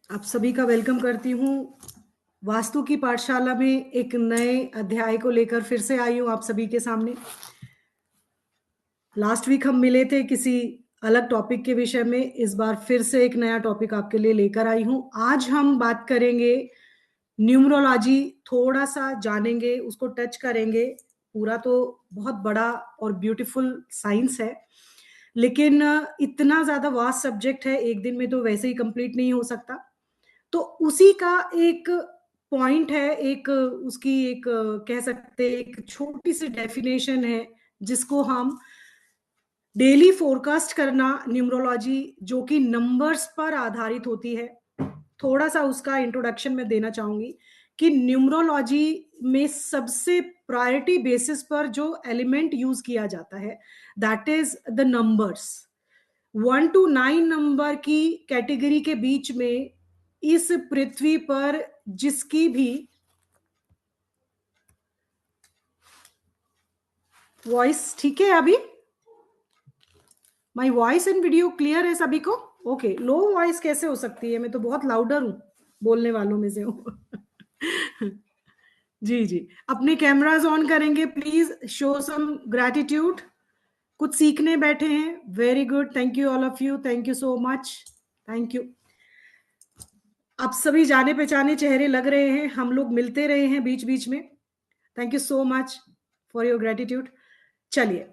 आप सभी का वेलकम करती हूँ। वास्तु की पाठशाला में एक नए अध्याय को लेकर फिर से आई हूँ आप सभी के सामने। लास्ट वीक हम मिले थे किसी अलग टॉपिक के विषय में, इस बार फिर से एक नया टॉपिक आपके लिए लेकर आई हूँ। आज हम बात करेंगे न्यूमरोलॉजी, थोड़ा सा जानेंगे, उसको टच करेंगे। पूरा तो बहुत बड़ा और ब्यूटीफुल साइंस है, लेकिन इतना ज्यादा वास्ट सब्जेक्ट है, एक दिन में तो वैसे ही कंप्लीट नहीं हो सकता। तो उसी का एक पॉइंट है, एक उसकी एक कह सकते हैं एक छोटी सी डेफिनेशन है, जिसको हम डेली फोरकास्ट करना न्यूमरोलॉजी, जो कि नंबर्स पर आधारित होती है। थोड़ा सा उसका इंट्रोडक्शन मैं देना चाहूंगी कि न्यूमरोलॉजी में सबसे प्रायोरिटी बेसिस पर जो एलिमेंट यूज किया जाता है, that is the numbers. 1 to 9 number की कैटेगरी के बीच में इस पृथ्वी पर जिसकी भी वॉइस ठीक है अभी, my voice and video clear है सभी को? ओके, लो वॉइस कैसे हो सकती है? मैं तो बहुत लाउडर हूँ, बोलने वालों में से हूँ। जी जी, अपने कैमराज ऑन करेंगे प्लीज, शो सम ग्रैटिट्यूड। कुछ सीखने बैठे हैं, very good, thank you all of you, thank you so much, thank you. आप सभी जाने पहचाने चेहरे लग रहे हैं, हम लोग मिलते रहे हैं बीच बीच में। Thank you so much for your gratitude. चलिए,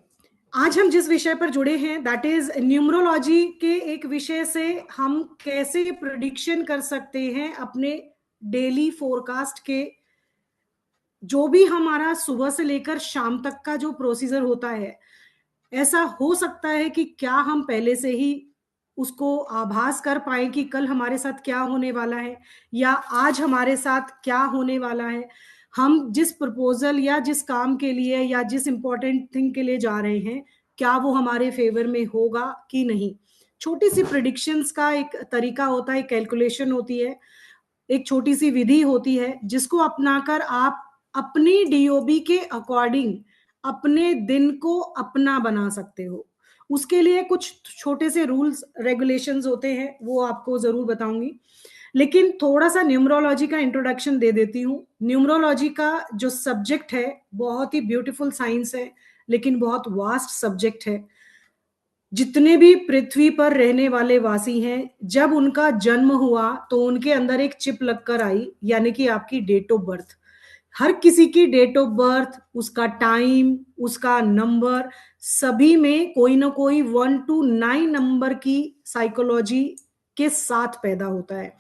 आज हम जिस विषय पर जुड़े हैं दैट इज न्यूमरोलॉजी के एक विषय से हम कैसे प्रिडिक्शन कर सकते हैं अपने डेली फोरकास्ट के। जो भी हमारा सुबह से लेकर शाम तक का जो प्रोसीजर होता है, ऐसा हो सकता है कि क्या हम पहले से ही उसको आभास कर पाए कि कल हमारे साथ क्या होने वाला है, या आज हमारे साथ क्या होने वाला है। हम जिस प्रपोजल या जिस काम के लिए या जिस इंपॉर्टेंट थिंग के लिए जा रहे हैं, क्या वो हमारे फेवर में होगा कि नहीं। छोटी सी प्रिडिक्शंस का एक तरीका होता है, कैलकुलेशन होती है, एक छोटी सी विधि होती है, जिसको अपनाकर आप अपनी डीओबी के अकॉर्डिंग अपने दिन को अपना बना सकते हो। उसके लिए कुछ छोटे से रूल्स रेगुलेशंस होते हैं, वो आपको जरूर बताऊंगी। लेकिन थोड़ा सा न्यूमरोलॉजी का इंट्रोडक्शन दे देती हूँ। न्यूमरोलॉजी का जो सब्जेक्ट है बहुत ही ब्यूटीफुल साइंस है, लेकिन बहुत वास्ट सब्जेक्ट है। जितने भी पृथ्वी पर रहने वाले वासी हैं, जब उनका जन्म हुआ तो उनके अंदर एक चिप लगकर आई, यानी कि आपकी डेट ऑफ बर्थ। हर किसी की डेट ऑफ बर्थ, उसका टाइम, उसका नंबर, सभी में कोई ना कोई 1 to 9 नंबर की साइकोलॉजी के साथ पैदा होता है।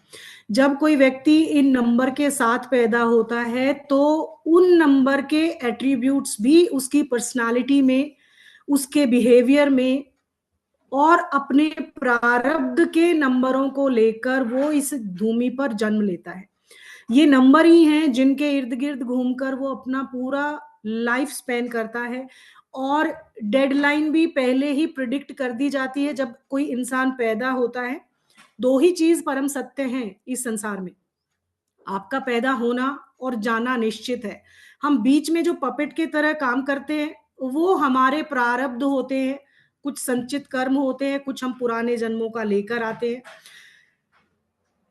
जब कोई व्यक्ति इन नंबर के साथ पैदा होता है तो उन नंबर के एट्रीब्यूट्स भी उसकी पर्सनालिटी में, उसके बिहेवियर में और अपने प्रारब्ध के नंबरों को लेकर वो इस भूमि पर जन्म लेता है। ये नंबर ही हैं जिनके इर्द गिर्द घूमकर वो अपना पूरा लाइफ स्पेन करता है। और डेडलाइन भी पहले ही प्रिडिक्ट कर दी जाती है जब कोई इंसान पैदा होता है। दो ही चीज परम सत्य हैं इस संसार में, आपका पैदा होना और जाना निश्चित है। हम बीच में जो पपेट के तरह काम करते हैं वो हमारे प्रारब्ध होते हैं, कुछ संचित कर्म होते हैं, कुछ हम पुराने जन्मों का लेकर आते हैं।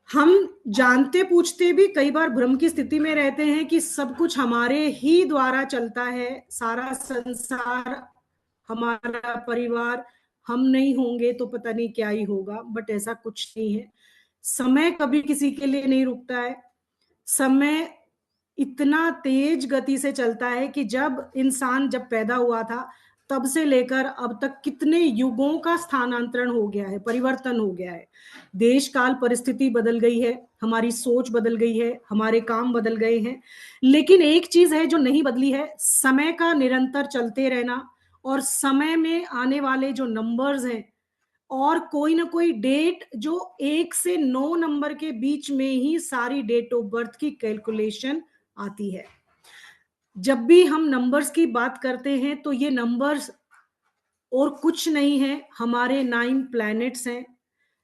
हम जानते पूछते भी कई बार भ्रम की स्थिति में रहते हैं कि सब कुछ हमारे ही द्वारा चलता है, सारा संसार, हमारा परिवार, हम नहीं होंगे तो पता नहीं क्या ही होगा। बट ऐसा कुछ नहीं है। समय कभी किसी के लिए नहीं रुकता है। समय इतना तेज गति से चलता है कि जब इंसान जब पैदा हुआ था तब से लेकर अब तक कितने युगों का स्थानांतरण हो गया है, परिवर्तन हो गया है। देश काल परिस्थिति बदल गई है, हमारी सोच बदल गई है, हमारे काम बदल गए हैं। लेकिन एक चीज है जो नहीं बदली है, समय का निरंतर चलते रहना। और समय में आने वाले जो नंबर्स हैं, और कोई ना कोई डेट जो 1 से 9 नंबर के बीच में ही सारी डेट ऑफ बर्थ की कैलकुलेशन आती है। जब भी हम नंबर्स की बात करते हैं तो ये नंबर्स और कुछ नहीं है, हमारे 9 प्लैनेट्स हैं।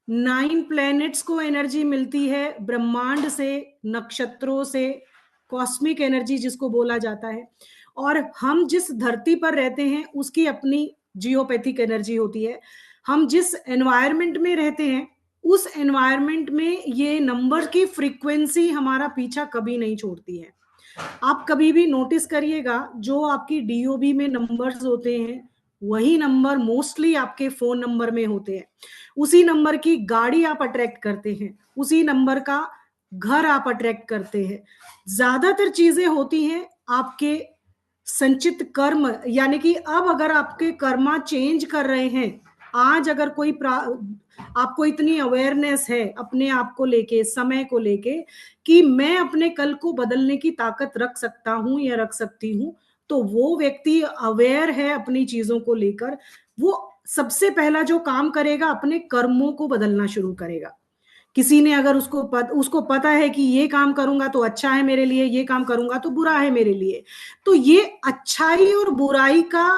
9 प्लैनेट्स को एनर्जी मिलती है ब्रह्मांड से, नक्षत्रों से, कॉस्मिक एनर्जी जिसको बोला जाता है। और हम जिस धरती पर रहते हैं उसकी अपनी जियोपैथिक एनर्जी होती है। हम जिस एनवायरमेंट में रहते हैं उस एनवायरनमेंट में ये नंबर की फ्रीक्वेंसी हमारा पीछा कभी नहीं छोड़ती है। आप कभी भी नोटिस करिएगा, जो आपकी डीओबी में नंबर्स होते हैं वही नंबर मोस्टली आपके फोन नंबर में होते हैं। उसी नंबर की गाड़ी आप अट्रैक्ट करते हैं, उसी नंबर का घर आप अट्रैक्ट करते हैं। ज्यादातर चीजें होती हैं आपके संचित कर्म, यानी कि अब अगर आपके कर्मा चेंज कर रहे हैं, आज अगर कोई आपको इतनी अवेयरनेस है अपने आप को लेके, समय को लेके, कि मैं अपने कल को बदलने की ताकत रख सकता हूं या रख सकती हूं, तो वो व्यक्ति अवेयर है अपनी चीजों को लेकर, वो सबसे पहला जो काम करेगा अपने कर्मों को बदलना शुरू करेगा। किसी ने अगर उसको पता है कि ये काम करूंगा तो अच्छा है मेरे लिए, ये काम करूंगा तो बुरा है मेरे लिए, तो ये अच्छाई और बुराई का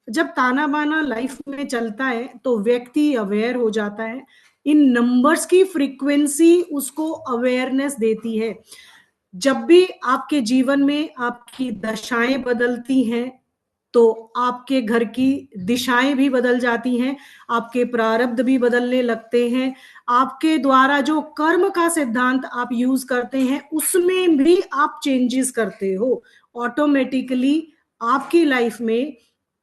जब ताना बाना लाइफ में चलता है तो व्यक्ति अवेयर हो जाता है। इन नंबर्स की फ्रीक्वेंसी उसको अवेयरनेस देती है। जब भी आपके जीवन में आपकी दशाएं बदलती हैं तो आपके घर की दिशाएं भी बदल जाती हैं, आपके प्रारब्ध भी बदलने लगते हैं, आपके द्वारा जो कर्म का सिद्धांत आप यूज करते हैं उसमें भी आप चेंजेस करते हो। ऑटोमेटिकली आपकी लाइफ में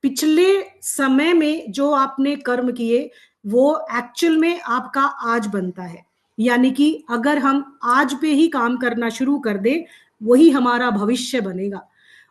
पिछले समय में जो आपने कर्म किए वो एक्चुअल में आपका आज बनता है। यानी कि अगर हम आज पे ही काम करना शुरू कर दें, वही हमारा भविष्य बनेगा,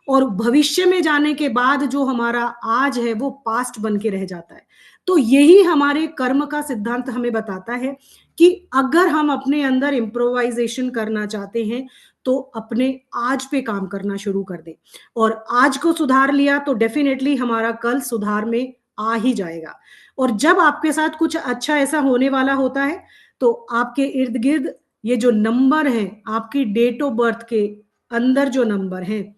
और भविष्य में जाने के बाद जो हमारा आज है वो पास्ट बन के रह जाता है। तो यही हमारे कर्म का सिद्धांत हमें बताता है कि अगर हम अपने अंदर इम्प्रोवाइजेशन करना चाहते हैं तो अपने आज पे काम करना शुरू कर दें, और आज को सुधार लिया तो डेफिनेटली हमारा कल सुधार में आ ही जाएगा। और जब आपके साथ कुछ अच्छा ऐसा होने वाला होता है तो आपके इर्द गिर्द ये जो नंबर है, आपकी डेट ऑफ बर्थ के अंदर जो नंबर है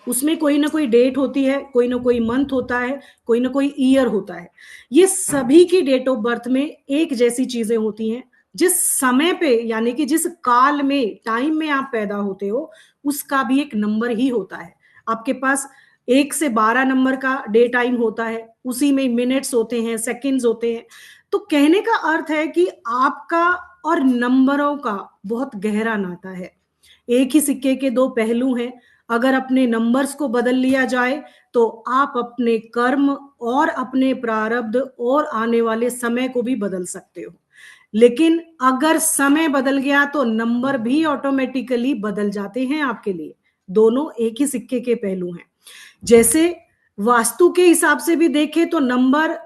उसमें कोई ना कोई डेट होती है, कोई ना कोई मंथ होता है, कोई ना कोई ईयर होता है। ये सभी की डेट ऑफ बर्थ में एक जैसी चीजें होती हैं। जिस समय पे यानी कि जिस काल में टाइम में आप पैदा होते हो उसका भी एक नंबर ही होता है। आपके पास 1 से 12 नंबर का डे टाइम होता है, उसी में मिनट्स होते हैं, सेकंड्स होते हैं। तो कहने का अर्थ है कि आपका और नंबरों का बहुत गहरा नाता है। एक ही सिक्के के दो पहलू हैं। अगर अपने नंबर्स को बदल लिया जाए तो आप अपने कर्म और अपने प्रारब्ध और आने वाले समय को भी बदल सकते हो। लेकिन अगर समय बदल गया तो नंबर भी ऑटोमेटिकली बदल जाते हैं आपके लिए। दोनों एक ही सिक्के के पहलू हैं। जैसे वास्तु के हिसाब से भी देखें तो नंबर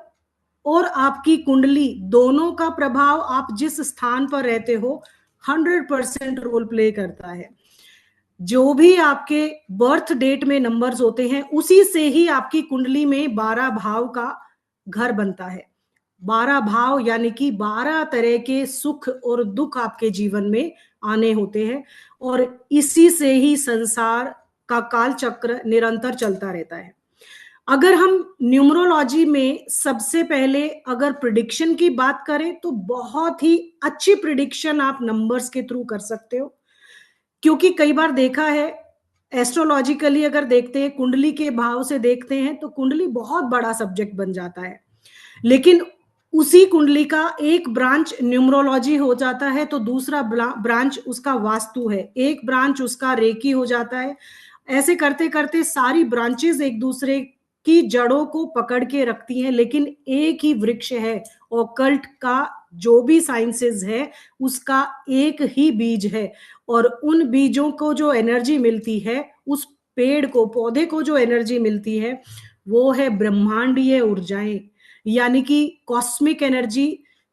और आपकी कुंडली दोनों का प्रभाव आप जिस स्थान पर रहते हो 100% रोल प्ले करता है। जो भी आपके बर्थ डेट में नंबर्स होते हैं उसी से ही आपकी कुंडली में 12 भाव का घर बनता है। 12 भाव यानी कि 12 तरह के सुख और दुख आपके जीवन में आने होते हैं, और इसी से ही संसार का काल चक्र निरंतर चलता रहता है। अगर हम न्यूमरोलॉजी में सबसे पहले अगर प्रिडिक्शन की बात करें तो बहुत ही अच्छी प्रिडिक्शन आप नंबर्स के थ्रू कर सकते हो। क्योंकि कई बार देखा है, एस्ट्रोलॉजिकली अगर देखते हैं, कुंडली के भाव से देखते हैं तो कुंडली बहुत बड़ा सब्जेक्ट बन जाता है। लेकिन उसी कुंडली का एक ब्रांच न्यूमरोलॉजी हो जाता है तो दूसरा ब्रांच उसका वास्तु है, एक ब्रांच उसका रेकी हो जाता है। ऐसे करते करते सारी ब्रांचेस एक दूसरे की जड़ों को पकड़ के रखती हैं, लेकिन एक ही वृक्ष है। ऑकल्ट का जो भी साइंसेस है उसका एक ही बीज है, और उन बीजों को जो एनर्जी मिलती है, उस पेड़ को, पौधे को जो एनर्जी मिलती है वो है ब्रह्मांडीय ऊर्जाएं, यानी कि कॉस्मिक एनर्जी।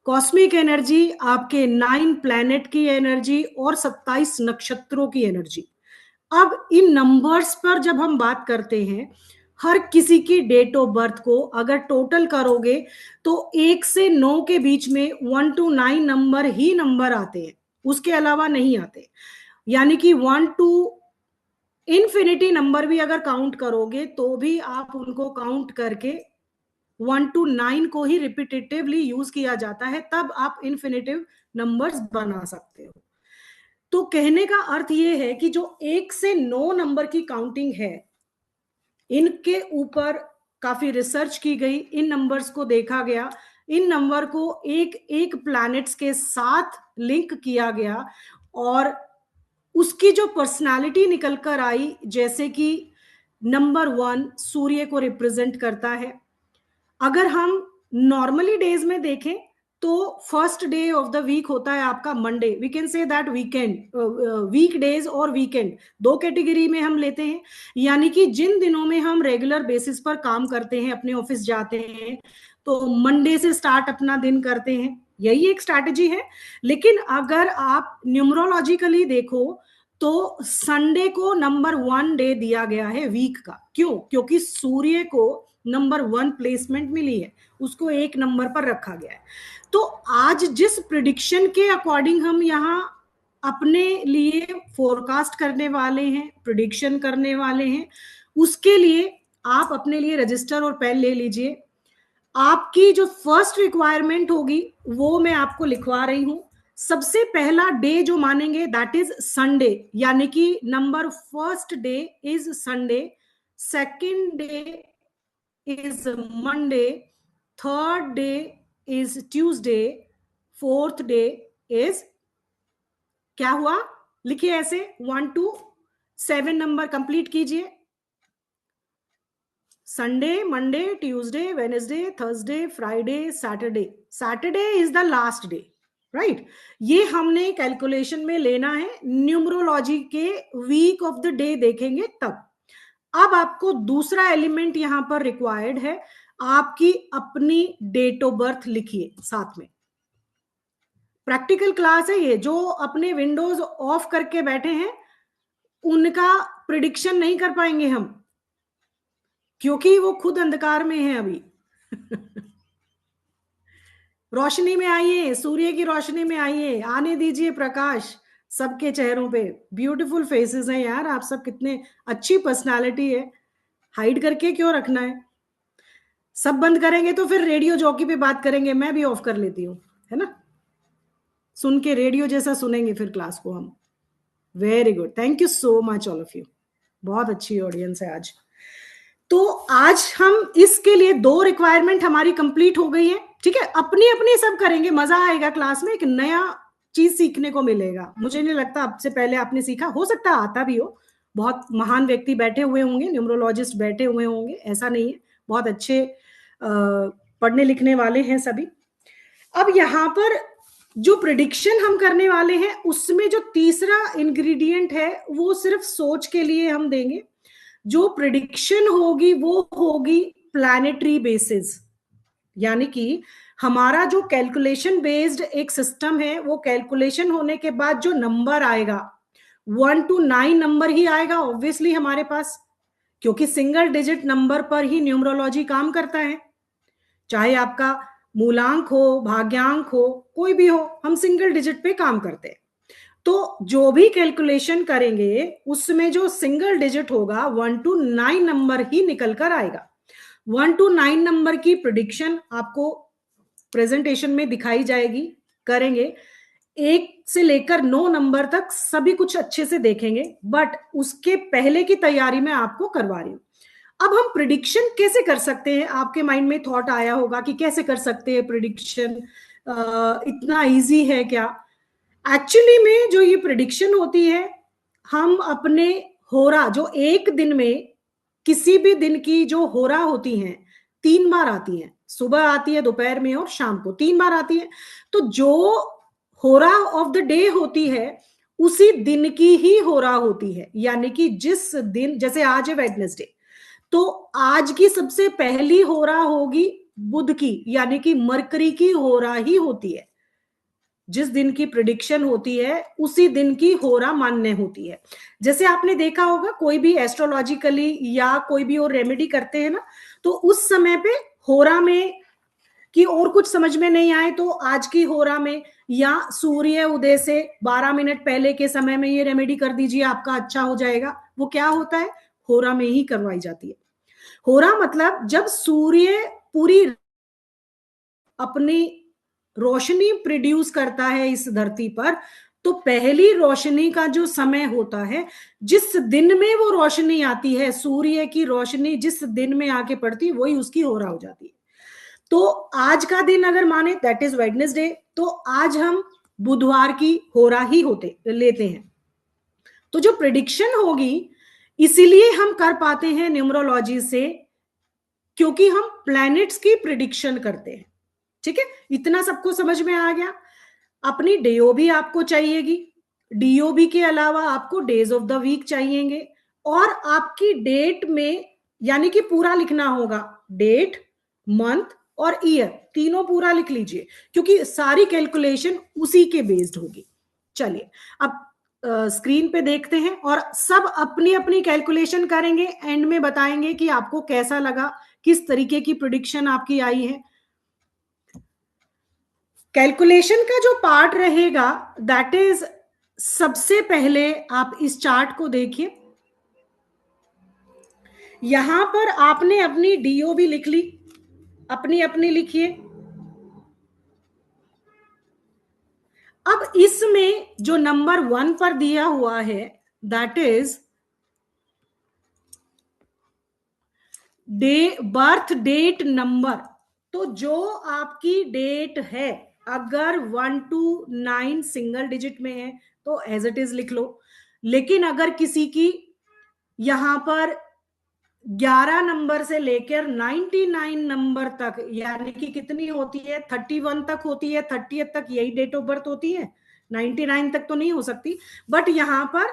कॉस्मिक एनर्जी आपके 9 प्लैनेट की एनर्जी और 27 नक्षत्रों की एनर्जी। अब इन नंबर्स पर जब हम बात करते हैं, हर किसी की डेट ऑफ बर्थ को अगर टोटल करोगे तो 1 से 9 के बीच में 1 to 9 नंबर ही नंबर आते हैं, उसके अलावा नहीं आते। यानी कि 1 to इन्फिनिटी नंबर भी अगर काउंट करोगे तो भी आप उनको काउंट करके 1 to 9 को ही रिपीटेटिवली यूज किया जाता है, तब आप इन्फिनिटिव नंबर्स बना सकते हो। तो कहने का अर्थ ये है कि जो 1 से 9 नंबर की काउंटिंग है, इनके ऊपर काफी रिसर्च की गई, इन नंबर्स को देखा गया इन नंबर को एक एक प्लैनेट्स के साथ लिंक किया गया और उसकी जो पर्सनालिटी निकल कर आई, जैसे कि नंबर 1 सूर्य को रिप्रेजेंट करता है। अगर हम नॉर्मली डेज में देखें तो first day of the week होता है आपका Monday, we can say that weekend, week days और वीकेंड दो कैटेगरी में हम लेते हैं, यानी कि जिन दिनों में हम रेगुलर बेसिस पर काम करते हैं, अपने ऑफिस जाते हैं, तो मंडे से स्टार्ट अपना दिन करते हैं, यही एक स्ट्रैटेजी है। लेकिन अगर आप न्यूमरोलॉजिकली देखो तो संडे को नंबर 1 डे दिया गया है वीक का। क्यों? क्योंकि सूर्य को नंबर 1 प्लेसमेंट मिली है, उसको एक नंबर पर रखा गया है। तो आज जिस प्रिडिक्शन के अकॉर्डिंग हम यहाँ अपने लिए फोरकास्ट करने वाले हैं, प्रिडिक्शन करने वाले हैं, उसके लिए आप अपने लिए रजिस्टर और पेन ले लीजिए। आपकी जो फर्स्ट रिक्वायरमेंट होगी वो मैं आपको लिखवा रही हूं। सबसे पहला डे जो मानेंगे दैट इज संडे, यानी कि number first day is Sunday, second day is Monday, third day is Tuesday, fourth day is क्या हुआ, लिखिए ऐसे 1 to 7 नंबर कंप्लीट कीजिए। Sunday, Monday, Tuesday, Wednesday, Thursday, Friday, Saturday. Saturday is the last day, right. ये हमने calculation में लेना है, न्यूमरोलॉजी के वीक ऑफ द डे देखेंगे तब। अब आपको दूसरा एलिमेंट यहां पर रिक्वायर्ड है, आपकी अपनी डेट ऑफ बर्थ लिखिए साथ में। प्रैक्टिकल क्लास है ये, जो अपने विंडोज ऑफ करके बैठे हैं उनका प्रिडिक्शन नहीं कर पाएंगे हम, क्योंकि वो खुद अंधकार में है अभी। रोशनी में आइए, सूर्य की रोशनी में आइए, आने दीजिए प्रकाश सबके चेहरों पे। ब्यूटीफुल फेसेस हैं यार आप सब, कितने अच्छी पर्सनालिटी है, हाइड करके क्यों रखना है। सब बंद करेंगे तो फिर रेडियो जॉकी पे बात करेंगे, मैं भी ऑफ कर लेती हूँ, है ना, सुन के रेडियो जैसा सुनेंगे फिर क्लास को हम। Very good, thank you so much all of you, बहुत अच्छी ऑडियंस है आज। तो आज हम इसके लिए 2 रिक्वायरमेंट हमारी कंप्लीट हो गई है, ठीक है। अपनी अपनी सब करेंगे, मजा आएगा क्लास में, एक नया चीज सीखने को मिलेगा। मुझे नहीं लगता आपसे पहले आपने सीखा, हो सकता है आता भी हो, बहुत महान व्यक्ति बैठे हुए होंगे, न्यूमरोलॉजिस्ट बैठे हुए होंगे, ऐसा नहीं है, बहुत अच्छे पढ़ने लिखने वाले हैं सभी। अब यहाँ पर जो प्रिडिक्शन हम करने वाले हैं उसमें जो तीसरा इंग्रेडिएंट है वो सिर्फ सोच के लिए हम देंगे। जो प्रिडिक्शन होगी वो होगी प्लैनेटरी बेसिस, यानी कि हमारा जो कैलकुलेशन बेस्ड एक सिस्टम है, वो कैलकुलेशन होने के बाद जो नंबर आएगा 1 to 9 नंबर ही आएगा ऑब्वियसली हमारे पास, क्योंकि सिंगल डिजिट नंबर पर ही न्यूमरोलॉजी काम करता है। चाहे आपका मूलांक हो, भाग्यांक हो, कोई भी हो, हम सिंगल डिजिट पे काम करते हैं। तो जो भी कैलकुलेशन करेंगे उसमें जो सिंगल डिजिट होगा 1 to 9 नंबर ही निकल कर आएगा। 1 to 9 नंबर की प्रिडिक्शन आपको प्रेजेंटेशन में दिखाई जाएगी, करेंगे। 1 से लेकर 9 नंबर तक सभी कुछ अच्छे से देखेंगे, बट उसके पहले की तैयारी मैं आपको करवा रही हूं। अब हम प्रिडिक्शन कैसे कर सकते हैं, आपके माइंड में थॉट आया होगा कि कैसे कर सकते हैं प्रिडिक्शन, इतना इजी है क्या? एक्चुअली में जो ये प्रिडिक्शन होती है, हम अपने होरा, जो एक दिन में किसी भी दिन की जो होरा होती हैं 3 बार आती हैं, सुबह आती है, दोपहर में और शाम को 3 बार आती है। तो जो होरा ऑफ द डे होती है उसी दिन की ही होरा होती है, यानी कि जिस दिन, जैसे आज है वेडनेसडे, तो आज की सबसे पहली होरा होगी बुध की, यानी कि मरकरी की होरा ही होती है। जिस दिन की प्रिडिक्शन होती है उसी दिन की होरा मान्य होती है। जैसे आपने देखा होगा कोई भी एस्ट्रोलॉजिकली या कोई भी और रेमेडी करते हैं ना, तो उस समय पे होरा में कि और कुछ समझ में नहीं आए तो आज की होरा में या सूर्य उदय से 12 मिनट पहले के समय में ये रेमेडी कर दीजिए, आपका अच्छा हो जाएगा। वो क्या होता है, होरा में ही करवाई जाती है। होरा मतलब जब सूर्य पूरी अपनी रोशनी प्रोड्यूस करता है इस धरती पर, तो पहली रोशनी का जो समय होता है, जिस दिन में वो रोशनी आती है, सूर्य की रोशनी जिस दिन में आके पड़ती है, वही उसकी होरा हो जाती है। तो आज का दिन अगर माने दैट इज वेडनेसडे, तो आज हम बुधवार की होरा ही होते लेते हैं। तो जो प्रिडिक्शन होगी, इसीलिए हम कर पाते हैं न्यूमरोलॉजी से, क्योंकि हम प्लैनेट्स की प्रिडिक्शन करते हैं। ठीक है, इतना सबको समझ में आ गया। अपनी डीओबी आपको चाहिएगी, डीओबी के अलावा आपको डेज ऑफ द वीक चाहिएंगे, और आपकी डेट में यानी कि पूरा लिखना होगा, डेट, मंथ और ईयर, तीनों पूरा लिख लीजिए, क्योंकि सारी कैलकुलेशन उसी के बेस्ड होगी। चलिए अब स्क्रीन पे देखते हैं, और सब अपनी अपनी कैलकुलेशन करेंगे, एंड में बताएंगे कि आपको कैसा लगा, किस तरीके की प्रिडिक्शन आपकी आई है। कैलकुलेशन का जो पार्ट रहेगा दैट इज, सबसे पहले आप इस चार्ट को देखिए, यहां पर आपने अपनी डीओबी लिख ली, अपनी अपनी लिखिए। अब इसमें जो नंबर 1 पर दिया हुआ है that is birth date number. तो जो आपकी डेट है, अगर 1 to 9 सिंगल डिजिट में है तो एज इट इज लिख लो, लेकिन अगर किसी की यहां पर 11 नंबर से लेकर 99 नंबर तक, यानी कि कितनी होती है, 31 तक होती है, 30 तक यही डेट ऑफ बर्थ होती है, 99 तक तो नहीं हो सकती, बट यहां पर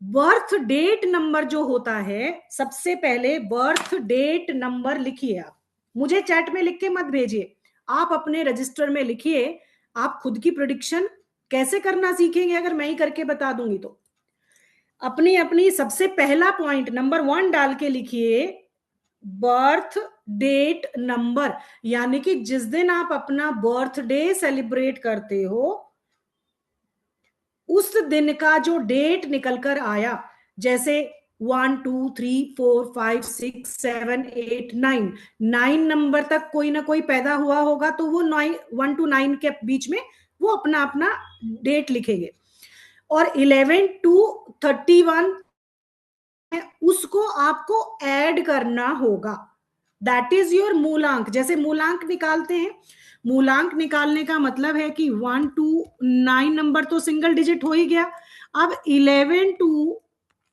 बर्थ डेट नंबर जो होता है, सबसे पहले बर्थ डेट नंबर लिखिए। आप मुझे चैट में लिख के मत भेजिए, आप अपने रजिस्टर में लिखिए। आप खुद की प्रिडिक्शन कैसे करना सीखेंगे अगर मैं ही करके बता दूंगी तो। अपनी अपनी सबसे पहला पॉइंट नंबर 1 डाल के लिखिए बर्थ डेट नंबर, यानी कि जिस दिन आप अपना बर्थडे सेलिब्रेट करते हो उस दिन का जो डेट निकल कर आया, जैसे 1 2 3 4 5 6 7 8 9, 9 नंबर तक कोई ना कोई पैदा हुआ होगा, तो वो 1 to 9 के बीच में वो अपना अपना डेट लिखेंगे। और 11 to 31 उसको आपको ऐड करना होगा, दैट इज योर मूलांक। जैसे मूलांक निकालते हैं, मूलांक निकालने का मतलब है कि 1 to 9 नंबर तो सिंगल डिजिट हो ही गया, अब 11 to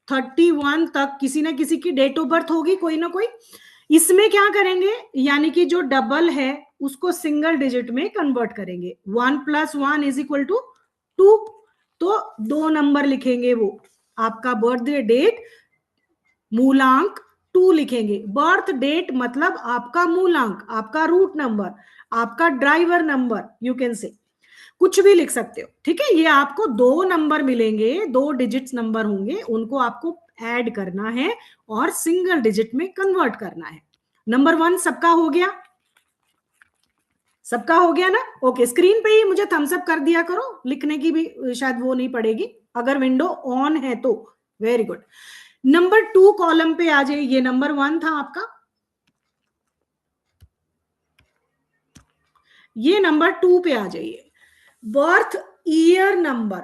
31 तक किसी ना किसी की डेट ऑफ बर्थ होगी, कोई ना कोई। इसमें क्या करेंगे, यानी कि जो डबल है उसको सिंगल डिजिट में कन्वर्ट करेंगे, 1 + 1 = 2, तो 2 नंबर लिखेंगे, वो आपका बर्थडे डेट मूलांक 2 लिखेंगे। बर्थ डेट मतलब आपका मूलांक, आपका रूट नंबर, आपका driver number, you can say कुछ भी लिख सकते हो। ठीक है, ये आपको 2 नंबर मिलेंगे, 2 डिजिट्स नंबर होंगे, उनको आपको ऐड करना है और सिंगल डिजिट में कन्वर्ट करना है। नंबर 1 सबका हो गया, सबका हो गया ना? ओके, स्क्रीन पे ही मुझे थम्स अप कर दिया करो, लिखने की भी शायद वो नहीं पड़ेगी अगर विंडो ऑन है तो। Very good. नंबर 2 कॉलम पे आ जाइए, ये नंबर 1 था आपका, ये नंबर 2 पे आ जाइए। Birth year number,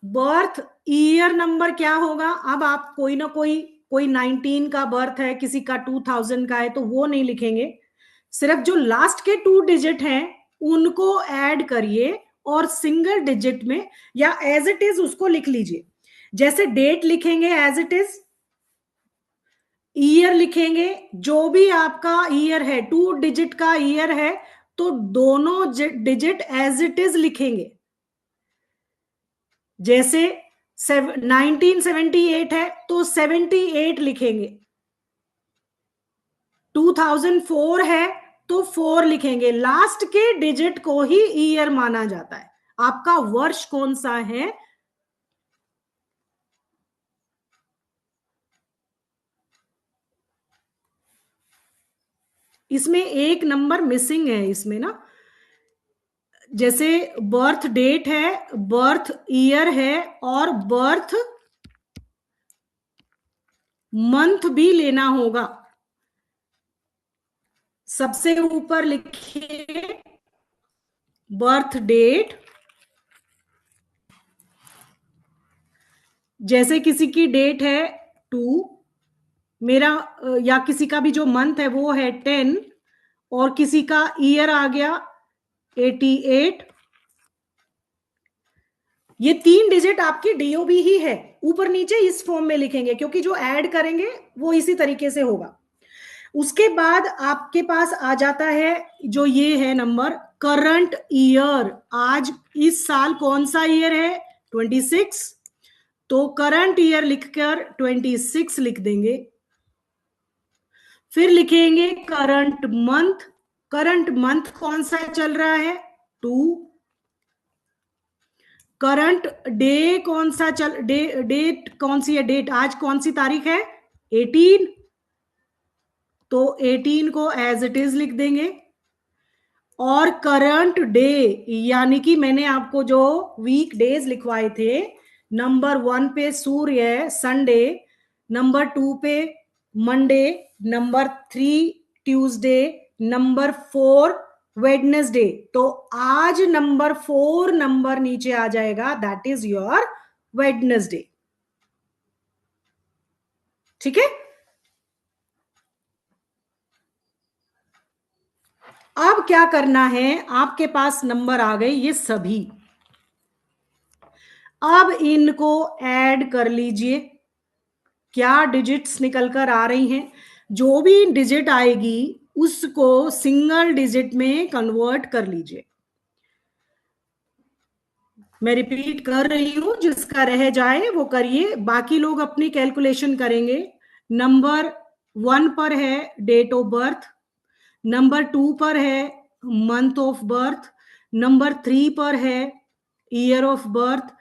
birth year number क्या होगा? अब आप कोई ना कोई 19 का बर्थ है, किसी का 2000 का है, तो वो नहीं लिखेंगे, सिर्फ जो लास्ट के 2 डिजिट हैं उनको ऐड करिए और सिंगल डिजिट में या एज इट इज उसको लिख लीजिए। जैसे डेट लिखेंगे एज इट इज, ईयर लिखेंगे, जो भी आपका ईयर है 2 डिजिट का ईयर है तो दोनों डिजिट एज इट इज लिखेंगे। जैसे 1978 है तो 78 लिखेंगे, 2004 है तो 4 लिखेंगे, लास्ट के डिजिट को ही ईयर माना जाता है। आपका वर्ष कौन सा है, इसमें एक नंबर मिसिंग है इसमें ना, जैसे बर्थ डेट है, बर्थ ईयर है और बर्थ मंथ भी लेना होगा। सबसे ऊपर लिखिए बर्थ डेट, जैसे किसी की डेट है 2, मेरा या किसी का भी जो मंथ है वो है 10, और किसी का ईयर आ गया 88। ये 3 डिजिट आपकी डीओबी ही है, ऊपर नीचे इस फॉर्म में लिखेंगे क्योंकि जो ऐड करेंगे वो इसी तरीके से होगा। उसके बाद आपके पास आ जाता है जो ये है नंबर करंट ईयर। आज इस साल कौन सा ईयर है? 26। तो करंट ईयर लिखकर 26 लिख देंगे। फिर लिखेंगे करंट मंथ। करंट मंथ कौन सा चल रहा है? 2। करंट डे कौन सा डेट कौन सी है? डेट आज कौन सी तारीख है? 18। तो 18 को एज इट इज लिख देंगे। और करंट डे यानी कि मैंने आपको जो वीक डेज लिखवाए थे, नंबर 1 पे सूर्य है, संडे। नंबर 2 पे Monday. Number 3 Tuesday. Number 4 Wednesday. तो आज नंबर 4 नंबर नीचे आ जाएगा, दैट इज योर वेडनेसडे। ठीक है। अब क्या करना है, आपके पास नंबर आ गए ये सभी। अब इनको ऐड कर लीजिए। क्या डिजिट्स निकल कर आ रही हैं? जो भी डिजिट आएगी उसको सिंगल डिजिट में कन्वर्ट कर लीजिए। मैं रिपीट कर रही हूं, जिसका रह जाए वो करिए, बाकी लोग अपनी कैलकुलेशन करेंगे। नंबर 1 पर है डेट ऑफ बर्थ। नंबर 2 पर है मंथ ऑफ बर्थ। नंबर 3 पर है ईयर ऑफ बर्थ।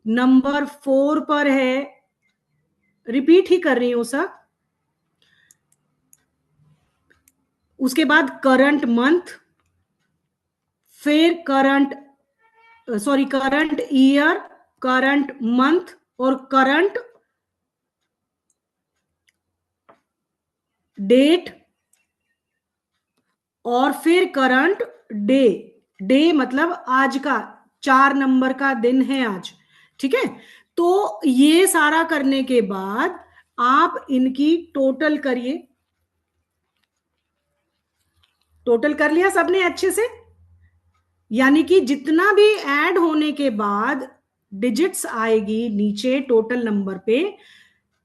नंबर 4 पर है, रिपीट ही कर रही हूं सर, उसके बाद करंट मंथ, फिर current current year, current month और करंट डेट और फिर करंट डे। डे मतलब आज का, 4 नंबर का दिन है आज। ठीक है। तो ये सारा करने के बाद आप इनकी टोटल करिए। टोटल कर लिया सबने अच्छे से? यानी कि जितना भी ऐड होने के बाद डिजिट्स आएगी नीचे टोटल नंबर पे,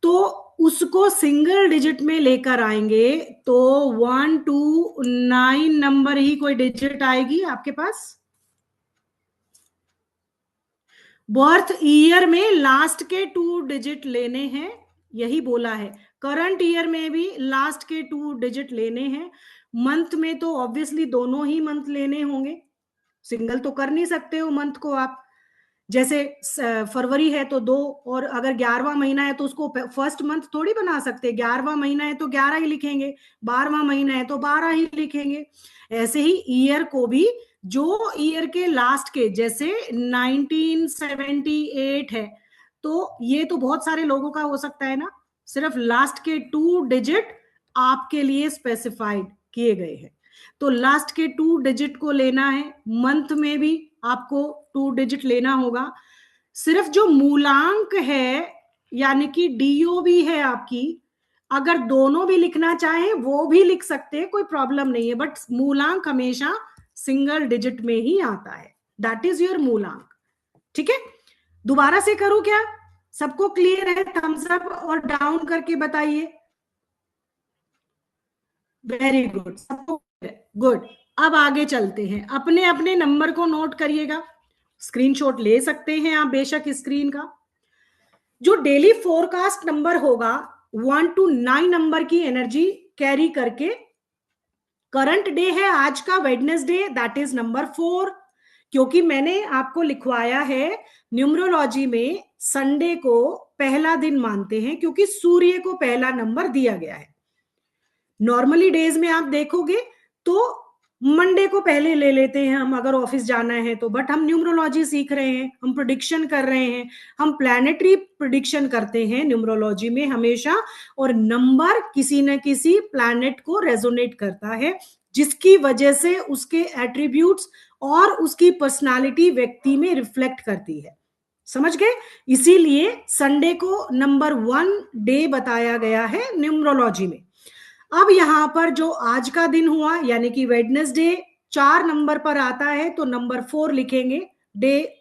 तो उसको सिंगल डिजिट में लेकर आएंगे। तो 1 to 9 नंबर ही कोई डिजिट आएगी आपके पास। बर्थ ईयर में लास्ट के 2 डिजिट लेने हैं, यही बोला है। करंट ईयर में भी लास्ट के 2 डिजिट लेने हैं। मंथ में तो ऑब्वियसली दोनों ही मंथ लेने होंगे, सिंगल तो कर नहीं सकते हो मंथ को आप। जैसे फरवरी है तो 2, और अगर 11वां महीना है तो उसको फर्स्ट मंथ थोड़ी बना सकते। 11वां महीना है तो 11 ही लिखेंगे, 12वां महीना है तो 12 ही लिखेंगे। ऐसे ही ईयर को भी जो ईयर के लास्ट के, जैसे 1978 है तो ये तो बहुत सारे लोगों का हो सकता है ना, सिर्फ लास्ट के 2 डिजिट आपके लिए स्पेसिफाइड किए गए हैं। तो लास्ट के 2 डिजिट को लेना है। मंथ में भी आपको 2 डिजिट लेना होगा। सिर्फ जो मूलांक है यानी कि डीओबी है आपकी, अगर दोनों भी लिखना चाहे वो भी लिख सकते हैं, कोई प्रॉब्लम नहीं है, बट मूलांक हमेशा सिंगल डिजिट में ही आता है, दैट इज योर मूलांक। ठीक है। दोबारा से करूं क्या? सबको क्लियर है? थम्स अप और डाउन करके बताइए। वेरी गुड, सबको गुड। अब आगे चलते हैं, अपने अपने नंबर को नोट करिएगा। स्क्रीनशॉट ले सकते हैं आप बेशक स्क्रीन का। जो डेली फोरकास्ट नंबर होगा 1 to 9 नंबर की एनर्जी कैरी करके, करंट डे है आज का वेडनेसडे, दैट इज नंबर 4। क्योंकि मैंने आपको लिखवाया है न्यूमरोलॉजी में संडे को पहला दिन मानते हैं, क्योंकि सूर्य को पहला नंबर दिया गया है। नॉर्मली डेज में आप देखोगे तो मंडे को पहले ले लेते हैं हम, अगर ऑफिस जाना है तो, बट हम न्यूमरोलॉजी सीख रहे हैं, हम प्रिडिक्शन कर रहे हैं, हम प्लैनेटरी प्रिडिक्शन करते हैं न्यूमरोलॉजी में हमेशा। और नंबर किसी न किसी प्लैनेट को रेजोनेट करता है, जिसकी वजह से उसके एट्रीब्यूट्स और उसकी पर्सनालिटी व्यक्ति में रिफ्लेक्ट करती है। समझ गए? इसीलिए संडे को नंबर 1 डे बताया गया है न्यूमरोलॉजी में। अब यहां पर जो आज का दिन हुआ यानी कि वेडनेसडे 4 नंबर पर आता है, तो नंबर 4 लिखेंगे। डे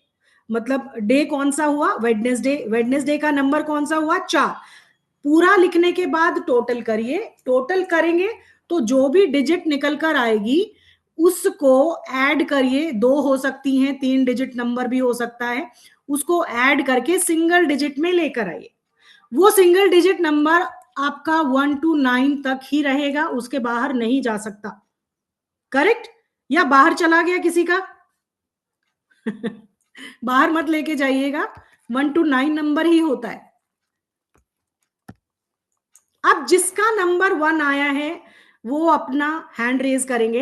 मतलब डे कौन सा हुआ? वेडनेसडे। वेडनेसडे का नंबर कौन सा हुआ? 4। पूरा लिखने के बाद टोटल करिए। टोटल करेंगे तो जो भी डिजिट निकल कर आएगी उसको ऐड करिए। 2 हो सकती हैं, 3 डिजिट नंबर भी हो सकता है, उसको ऐड करके सिंगल डिजिट में लेकर आइए। वो सिंगल डिजिट नंबर आपका 1 to 9 तक ही रहेगा, उसके बाहर नहीं जा सकता। करेक्ट? या बाहर चला गया किसी का? बाहर मत लेके जाइएगा, 1 to 9 नंबर ही होता है। अब जिसका नंबर 1 आया है वो अपना हैंड रेज करेंगे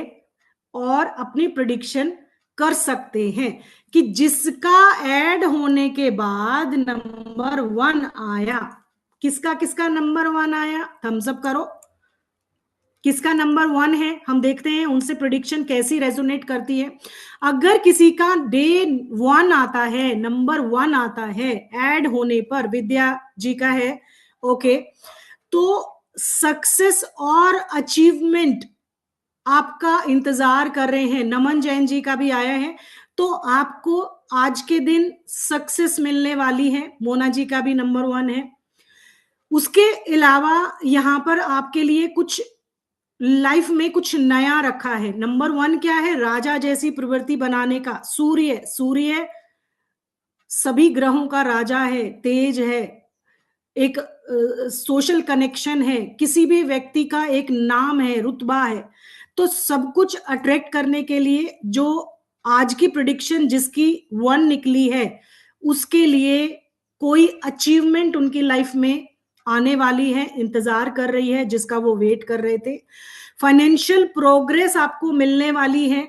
और अपनी प्रिडिक्शन कर सकते हैं कि जिसका ऐड होने के बाद नंबर 1 आया, किसका किसका नंबर 1 आया? थम्स अप करो। किसका नंबर 1 है हम देखते हैं, उनसे प्रिडिक्शन कैसी रेजोनेट करती है। अगर किसी का डे 1 आता है, नंबर 1 आता है ऐड होने पर, विद्या जी का है, ओके, तो सक्सेस और अचीवमेंट आपका इंतजार कर रहे हैं। नमन जैन जी का भी आया है, तो आपको आज के दिन सक्सेस मिलने वाली है। मोना जी का भी नंबर 1 है। उसके अलावा यहां पर आपके लिए कुछ लाइफ में कुछ नया रखा है। नंबर 1 क्या है? राजा जैसी प्रवृत्ति बनाने का। सूर्य, सूर्य सभी ग्रहों का राजा है, तेज है, एक सोशल कनेक्शन है, किसी भी व्यक्ति का एक नाम है, रुतबा है। तो सब कुछ अट्रैक्ट करने के लिए जो आज की प्रिडिक्शन जिसकी 1 निकली है, उसके लिए कोई अचीवमेंट उनकी लाइफ में आने वाली है, इंतजार कर रही है, जिसका वो वेट कर रहे थे। फाइनेंशियल प्रोग्रेस आपको मिलने वाली है।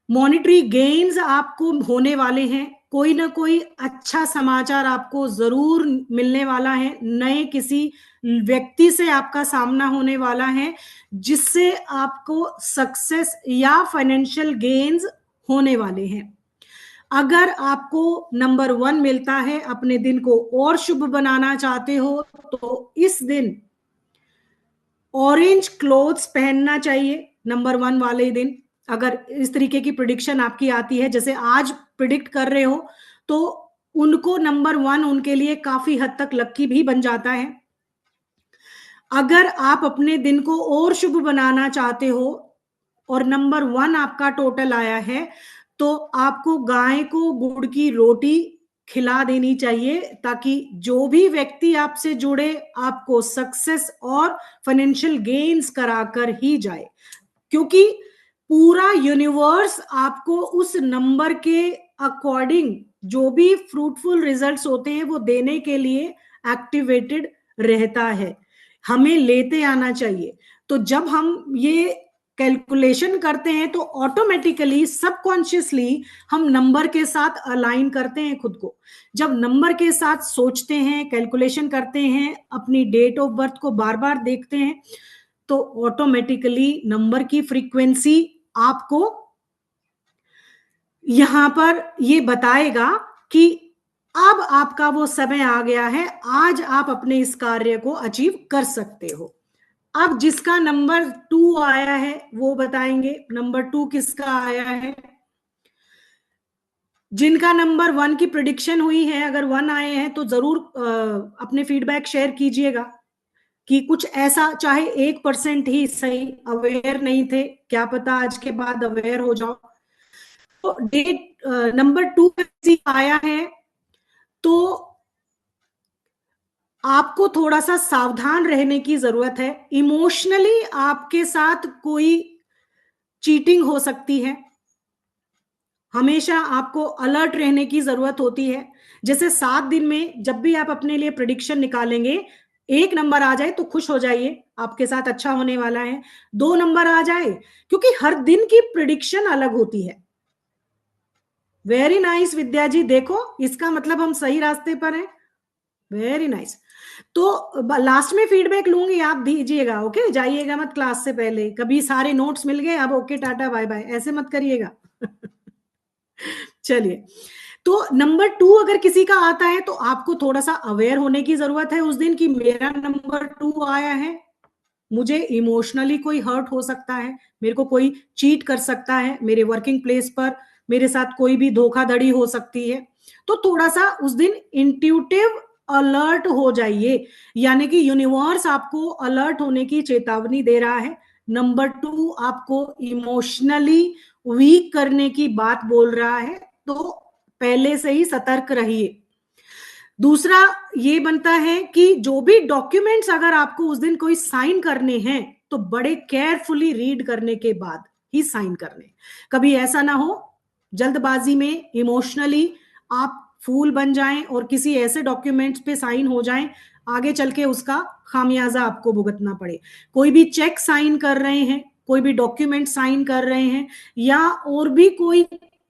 मॉनेटरी गेन्स आपको होने वाले हैं। कोई ना कोई अच्छा समाचार आपको जरूर मिलने वाला है। नए किसी व्यक्ति से आपका सामना होने वाला है जिससे आपको सक्सेस या फाइनेंशियल गेन्स होने वाले हैं। अगर आपको नंबर 1 मिलता है, अपने दिन को और शुभ बनाना चाहते हो, तो इस दिन ऑरेंज क्लोथ्स पहनना चाहिए नंबर 1 वाले दिन। अगर इस तरीके की प्रिडिक्शन आपकी आती है, जैसे आज प्रिडिक्ट कर रहे हो, तो उनको नंबर 1 उनके लिए काफी हद तक लक्की भी बन जाता है। अगर आप अपने दिन को और शुभ बनाना चाहते हो और नंबर 1 आपका टोटल आया है, तो आपको गाय को गुड़ की रोटी खिला देनी चाहिए, ताकि जो भी व्यक्ति आपसे जुड़े आपको सक्सेस और फाइनेंशियल गेन्स कराकर ही जाए। क्योंकि पूरा यूनिवर्स आपको उस नंबर के अकॉर्डिंग जो भी फ्रूटफुल रिजल्ट्स होते हैं वो देने के लिए एक्टिवेटेड रहता है। हमें लेते आना चाहिए। तो जब हम ये कैलकुलेशन करते हैं तो ऑटोमेटिकली सबकॉन्शियसली हम नंबर के साथ अलाइन करते हैं खुद को। जब नंबर के साथ सोचते हैं, कैलकुलेशन करते हैं, अपनी डेट ऑफ बर्थ को बार बार देखते हैं, तो ऑटोमेटिकली नंबर की फ्रीक्वेंसी आपको यहां पर ये बताएगा कि अब आपका वो समय आ गया है, आज आप अपने इस कार्य को अचीव कर सकते हो। अब जिसका नंबर 2 आया है वो बताएंगे नंबर 2 किसका आया है। जिनका नंबर 1 की प्रिडिक्शन हुई है, अगर 1 आए हैं तो जरूर अपने फीडबैक शेयर कीजिएगा कि कुछ ऐसा, चाहे 1% ही सही, अवेयर नहीं थे, क्या पता आज के बाद अवेयर हो जाओ। तो डेट नंबर 2 आया है, तो आपको थोड़ा सा सावधान रहने की जरूरत है। इमोशनली आपके साथ कोई चीटिंग हो सकती है, हमेशा आपको अलर्ट रहने की जरूरत होती है। जैसे 7 दिन में जब भी आप अपने लिए प्रिडिक्शन निकालेंगे, 1 नंबर आ जाए तो खुश हो जाइए, आपके साथ अच्छा होने वाला है। 2 नंबर आ जाए, क्योंकि हर दिन की प्रिडिक्शन अलग होती है। वेरी नाइस विद्या जी, देखो इसका मतलब हम सही रास्ते पर हैं। Very nice. तो लास्ट में फीडबैक लूंगी, आप दीजिएगा, ओके? जाइएगा मत क्लास से पहले, कभी सारे नोट्स मिल गए अब ओके टाटा बाय बाय ऐसे मत करिएगा। चलिए, तो नंबर 2 अगर किसी का आता है तो आपको थोड़ा सा अवेयर होने की जरूरत है उस दिन कि मेरा नंबर 2 आया है, मुझे इमोशनली कोई हर्ट हो सकता है, मेरे को कोई चीट कर सकता है, मेरे वर्किंग प्लेस पर मेरे साथ कोई भी धोखाधड़ी हो सकती है। तो थोड़ा सा उस दिन इंट्यूटिव अलर्ट हो जाइए, यानी कि यूनिवर्स आपको अलर्ट होने की चेतावनी दे रहा है। नंबर 2 आपको इमोशनली वीक करने की बात बोल रहा है, तो पहले से ही सतर्क रहिए। दूसरा ये बनता है कि जो भी डॉक्यूमेंट्स अगर आपको उस दिन कोई साइन करने हैं तो बड़े केयरफुली रीड करने के बाद ही साइन करने। कभी ऐसा ना हो जल्दबाजी में इमोशनली आप फूल बन जाएं और किसी ऐसे डॉक्यूमेंट्स पे साइन हो जाएं, आगे चल के उसका खामियाजा आपको भुगतना पड़े। कोई भी चेक साइन कर रहे हैं, कोई भी डॉक्यूमेंट साइन कर रहे हैं, या और भी कोई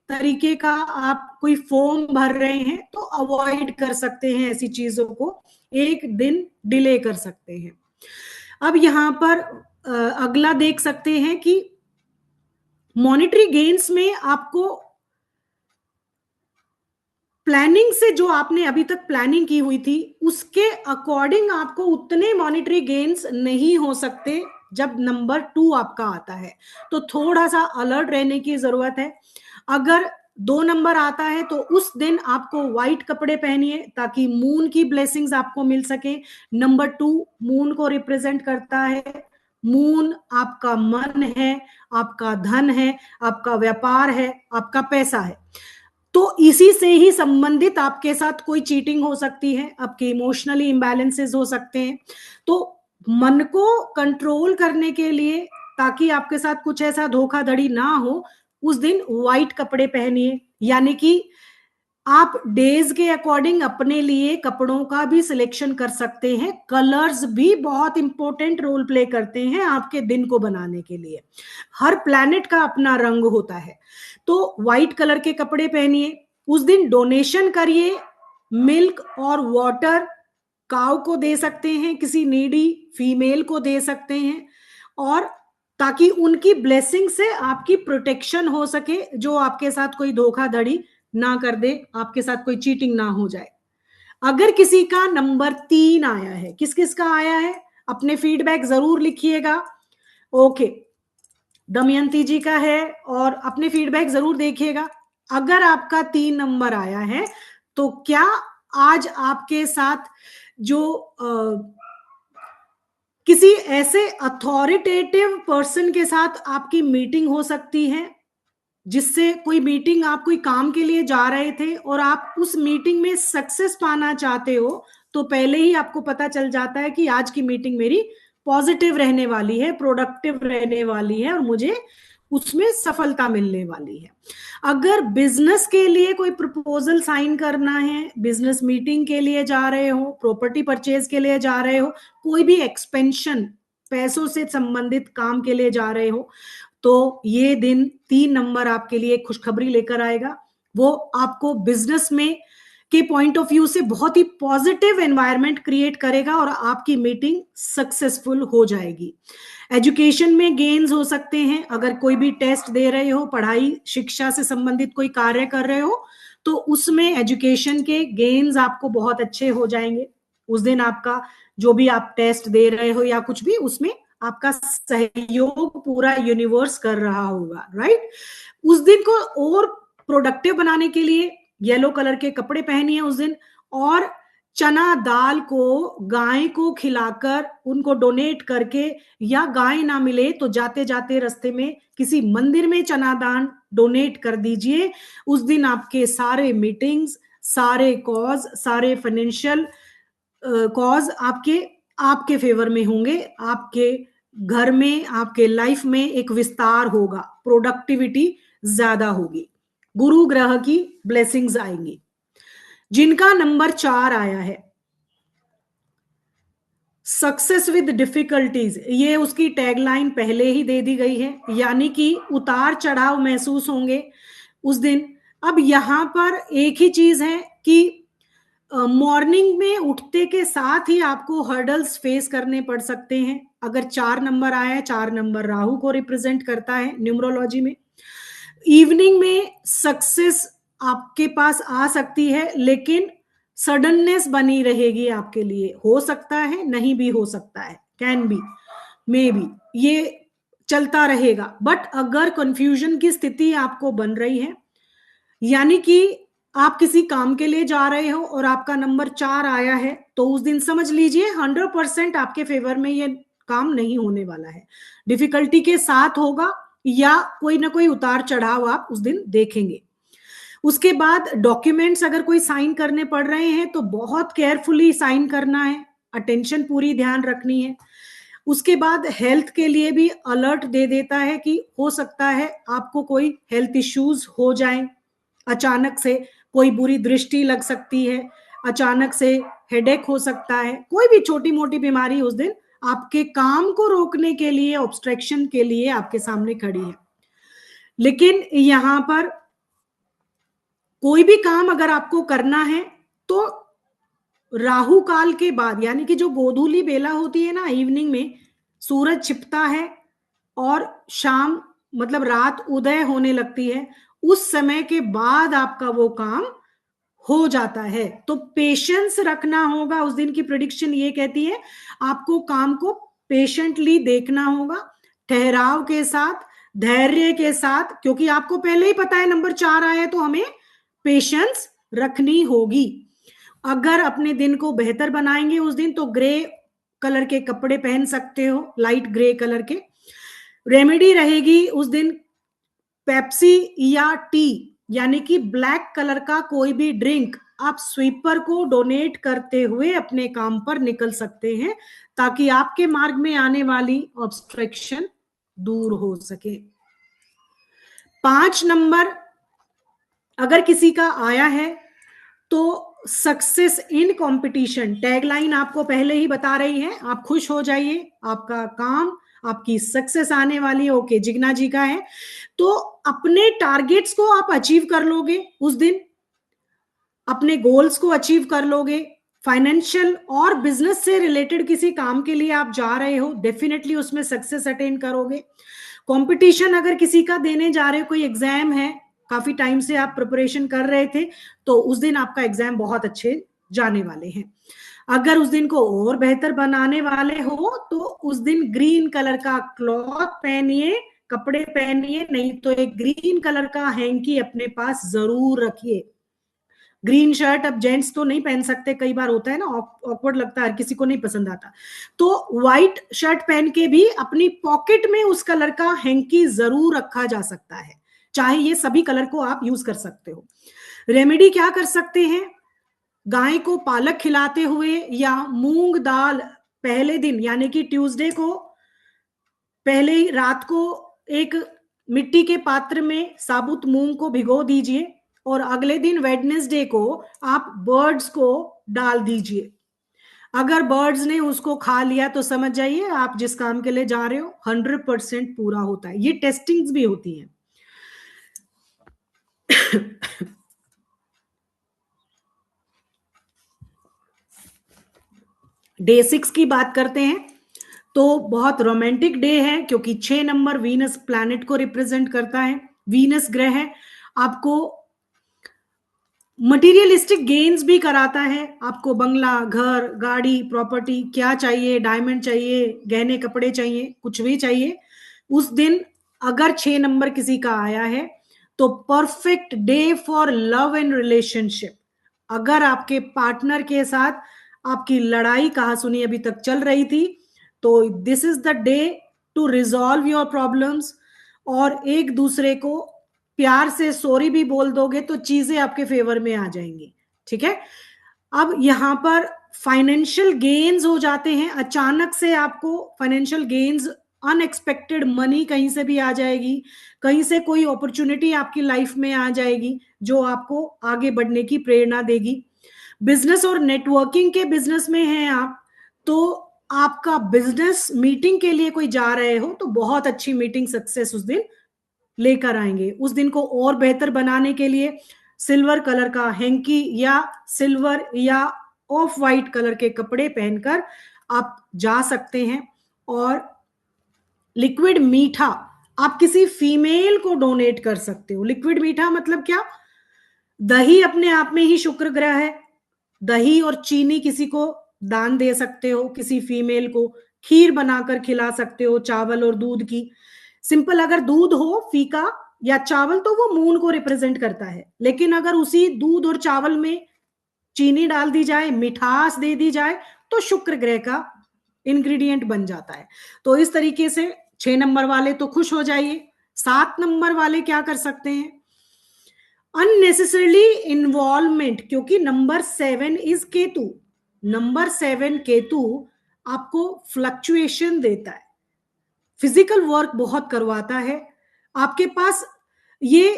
तरीके का आप कोई फॉर्म भर रहे हैं, तो अवॉइड कर सकते हैं ऐसी चीजों को, एक दिन डिले कर सकते हैं। अब यहां पर अगला देख सकते हैं कि मॉनेटरी गेन्स में आपको प्लानिंग से, जो आपने अभी तक प्लानिंग की हुई थी उसके अकॉर्डिंग आपको उतने मॉनेटरी गेन्स नहीं हो सकते जब नंबर 2 आपका आता है, तो थोड़ा सा अलर्ट रहने की जरूरत है। अगर 2 नंबर आता है तो उस दिन आपको व्हाइट कपड़े पहनिए ताकि मून की ब्लेसिंग्स आपको मिल सके। नंबर 2 मून को रिप्रेजेंट करता है। मून आपका मन है, आपका धन है, आपका व्यापार है, आपका पैसा है। तो इसी से ही संबंधित आपके साथ कोई चीटिंग हो सकती है, आपके इमोशनली इम्बैलेंसेस हो सकते हैं। तो मन को कंट्रोल करने के लिए, ताकि आपके साथ कुछ ऐसा धोखाधड़ी ना हो, उस दिन व्हाइट कपड़े पहनिए। यानी कि आप डेज के अकॉर्डिंग अपने लिए कपड़ों का भी सिलेक्शन कर सकते हैं। कलर्स भी बहुत इंपॉर्टेंट रोल प्ले करते हैं आपके दिन को बनाने के लिए। हर प्लैनेट का अपना रंग होता है, तो व्हाइट कलर के कपड़े पहनिए। उस दिन डोनेशन करिए, मिल्क और वाटर काऊ को दे सकते हैं, किसी नीडी फीमेल को दे सकते हैं, और ताकि उनकी ब्लेसिंग से आपकी प्रोटेक्शन हो सके, जो आपके साथ कोई धोखाधड़ी ना कर दे, आपके साथ कोई चीटिंग ना हो जाए। अगर किसी का नंबर 3 आया है, किस किस का आया है अपने फीडबैक जरूर लिखिएगा। ओके, दमयंती जी का है, और अपने फीडबैक जरूर देखिएगा। अगर आपका 3 नंबर आया है तो क्या आज आपके साथ जो किसी ऐसे अथॉरिटेटिव पर्सन के साथ आपकी मीटिंग हो सकती है, जिससे कोई मीटिंग, आप कोई काम के लिए जा रहे थे और आप उस मीटिंग में सक्सेस पाना चाहते हो, तो पहले ही आपको पता चल जाता है कि आज की मीटिंग मेरी पॉजिटिव रहने वाली है, प्रोडक्टिव रहने वाली है और मुझे उसमें सफलता मिलने वाली है। अगर बिजनेस के लिए कोई प्रपोजल साइन करना है, बिजनेस मीटिंग के लिए जा रहे हो, प्रॉपर्टी परचेज के लिए जा रहे हो, कोई भी एक्सपेंशन, पैसों से संबंधित काम के लिए जा रहे हो, तो ये दिन 3 नंबर आपके लिए खुशखबरी लेकर आएगा। वो आपको बिजनेस में के पॉइंट ऑफ व्यू से बहुत ही पॉजिटिव एनवायरनमेंट क्रिएट करेगा और आपकी मीटिंग सक्सेसफुल हो जाएगी। एजुकेशन में गेन्स हो सकते हैं, अगर कोई भी टेस्ट दे रहे हो, पढ़ाई शिक्षा से संबंधित कोई कार्य कर रहे हो, तो उसमें एजुकेशन के गेन्स आपको बहुत अच्छे हो जाएंगे। उस दिन आपका जो भी आप टेस्ट दे रहे हो या कुछ भी, उसमें आपका सहयोग पूरा यूनिवर्स कर रहा होगा, राइट। उस दिन को और प्रोडक्टिव बनाने के लिए येलो कलर के कपड़े पहनिए उस दिन, और चना दाल को गाय को खिलाकर उनको डोनेट करके, या गाय ना मिले तो जाते जाते रास्ते में किसी मंदिर में चना दान डोनेट कर दीजिए। उस दिन आपके सारे मीटिंग्स, सारे कॉज, सारे फाइनेंशियल कॉज आपके आपके फेवर में होंगे। आपके घर में, आपके लाइफ में एक विस्तार होगा, प्रोडक्टिविटी ज्यादा होगी, गुरु ग्रह की ब्लेसिंग्स आएंगी। जिनका नंबर 4 आया है, सक्सेस विद डिफिकल्टीज, ये उसकी टैगलाइन पहले ही दे दी गई है, यानी कि उतार चढ़ाव महसूस होंगे उस दिन। अब यहां पर एक ही चीज है कि मॉर्निंग में उठते के साथ ही आपको हर्डल्स फेस करने पड़ सकते हैं। अगर 4 नंबर आया है, 4 नंबर राहु को रिप्रेजेंट करता है न्यूमरोलॉजी में। इवनिंग में सक्सेस आपके पास आ सकती है, लेकिन सडननेस बनी रहेगी आपके लिए। हो सकता है, नहीं भी हो सकता है, कैन बी, मे बी, ये चलता रहेगा। बट अगर कंफ्यूजन की स्थिति आपको बन रही है, यानी कि आप किसी काम के लिए जा रहे हो और आपका नंबर 4 आया है, तो उस दिन समझ लीजिए 100% आपके फेवर में ये काम नहीं होने वाला है, डिफिकल्टी के साथ होगा, या कोई ना कोई उतार चढ़ाव आप उस दिन देखेंगे। उसके बाद डॉक्यूमेंट्स अगर कोई साइन करने पड़ रहे हैं तो बहुत केयरफुली साइन करना है, अटेंशन पूरी ध्यान रखनी है। उसके बाद हेल्थ के लिए भी अलर्ट दे देता है कि हो सकता है आपको कोई हेल्थ इश्यूज हो जाए, अचानक से कोई बुरी दृष्टि लग सकती है, अचानक से हेडेक हो सकता है, कोई भी छोटी मोटी बीमारी उस दिन आपके काम को रोकने के लिए, ऑब्स्ट्रक्शन के लिए आपके सामने खड़ी है। लेकिन यहां पर कोई भी काम अगर आपको करना है तो राहु काल के बाद, यानी कि जो गोधूली बेला होती है ना, इवनिंग में सूरज छिपता है और शाम मतलब रात उदय होने लगती है, उस समय के बाद आपका वो काम हो जाता है। तो पेशेंस रखना होगा। उस दिन की प्रेडिक्शन ये कहती है आपको काम को पेशेंटली देखना होगा, ठहराव के साथ, धैर्य के साथ, क्योंकि आपको पहले ही पता है नंबर 4 आया है, तो हमें पेशेंस रखनी होगी। अगर अपने दिन को बेहतर बनाएंगे उस दिन, तो ग्रे कलर के कपड़े पहन सकते हो, लाइट ग्रे कलर के। रेमेडी रहेगी उस दिन पेप्सी या टी, यानी कि ब्लैक कलर का कोई भी ड्रिंक आप स्वीपर को डोनेट करते हुए अपने काम पर निकल सकते हैं, ताकि आपके मार्ग में आने वाली ऑब्स्ट्रक्शन दूर हो सके। 5 नंबर अगर किसी का आया है तो सक्सेस इन कंपटीशन, टैगलाइन आपको पहले ही बता रही है, आप खुश हो जाइए, आपका काम, आपकी सक्सेस आने वाली है। ओके, जिग्ना जी का है, तो अपने टारगेट्स को आप अचीव कर लोगे उस दिन, अपने गोल्स को अचीव कर लोगे। फाइनेंशियल और बिजनेस से रिलेटेड किसी काम के लिए आप जा रहे हो, डेफिनेटली उसमें सक्सेस अटेन करोगे। कंपटीशन अगर किसी का देने जा रहे हो, कोई एग्जाम है, काफी टाइम से आप प्रिपरेशन कर रहे थे, तो उस दिन आपका एग्जाम बहुत अच्छे जाने वाले हैं। अगर उस दिन को और बेहतर बनाने वाले हो तो उस दिन ग्रीन कलर का क्लॉथ पहनिए, कपड़े पहनिए, नहीं तो एक ग्रीन कलर का हैंकी अपने पास जरूर रखिए। ग्रीन शर्ट अब जेंट्स तो नहीं पहन सकते, कई बार होता है ना, ऑकवर्ड लगता है, किसी को नहीं पसंद आता, तो व्हाइट शर्ट पहन के भी अपनी पॉकेट में उस कलर का हैंकी जरूर रखा जा सकता है, चाहे ये सभी कलर को आप यूज कर सकते हो। रेमेडी क्या कर सकते हैं, गाय को पालक खिलाते हुए या मूंग दाल पहले दिन यानी कि ट्यूसडे को पहले ही रात को एक मिट्टी के पात्र में साबुत मूंग को भिगो दीजिए और अगले दिन वेडनेसडे को आप बर्ड्स को डाल दीजिए। अगर बर्ड्स ने उसको खा लिया तो समझ जाइए आप जिस काम के लिए जा रहे हो 100% पूरा होता है। ये टेस्टिंग्स भी होती हैं। डे 6 की बात करते हैं तो बहुत रोमांटिक डे है, क्योंकि 6 नंबर वीनस प्लैनेट को रिप्रेजेंट करता है। वीनस ग्रह है, आपको मटेरियलिस्टिक गेन्स भी कराता है। आपको बंगला, घर, गाड़ी, प्रॉपर्टी क्या चाहिए, डायमंड चाहिए, गहने कपड़े चाहिए, कुछ भी चाहिए, उस दिन अगर 6 नंबर किसी का आया है तो perfect day for love and relationship. अगर आपके पार्टनर के साथ आपकी लड़ाई कहा सुनी अभी तक चल रही थी, तो this is the day to resolve your problems, और एक दूसरे को प्यार से सॉरी भी बोल दोगे तो चीजें आपके फेवर में आ जाएंगी। ठीक है, अब यहां पर फाइनेंशियल गेन्स हो जाते हैं, अचानक से आपको फाइनेंशियल गेन्स, अनएक्सपेक्टेड मनी कहीं से भी आ जाएगी, कहीं से कोई अपॉर्चुनिटी आपकी लाइफ में आ जाएगी जो आपको आगे बढ़ने की प्रेरणा देगी। बिजनेस और नेटवर्किंग के बिजनेस में हैं आप, तो आपका बिजनेस मीटिंग के लिए कोई जा रहे हो तो बहुत अच्छी मीटिंग सक्सेस उस दिन लेकर आएंगे। उस दिन को और बेहतर बनाने के लिए सिल्वर कलर का हैंकी या सिल्वर या ऑफ वाइट कलर के कपड़े पहनकर आप जा सकते हैं। और लिक्विड मीठा आप किसी फीमेल को डोनेट कर सकते हो। लिक्विड मीठा मतलब क्या, दही अपने आप में ही शुक्र ग्रह है। दही और चीनी किसी को दान दे सकते हो, किसी फीमेल को खीर बनाकर खिला सकते हो चावल और दूध की। सिंपल, अगर दूध हो फीका या चावल तो वो मून को रिप्रेजेंट करता है, लेकिन अगर उसी दूध और चावल में चीनी डाल दी जाए, मिठास दे दी जाए, तो शुक्र ग्रह का इंग्रेडिएंट बन जाता है। तो इस तरीके से 6 नंबर वाले तो खुश हो जाइए। 7 नंबर वाले क्या कर सकते हैं? अननेसेसरली इन्वॉल्वमेंट, क्योंकि number 7 is Ketu. Number 7 Ketu आपको फ्लक्चुएशन देता है, फिजिकल वर्क बहुत करवाता है आपके पास। ये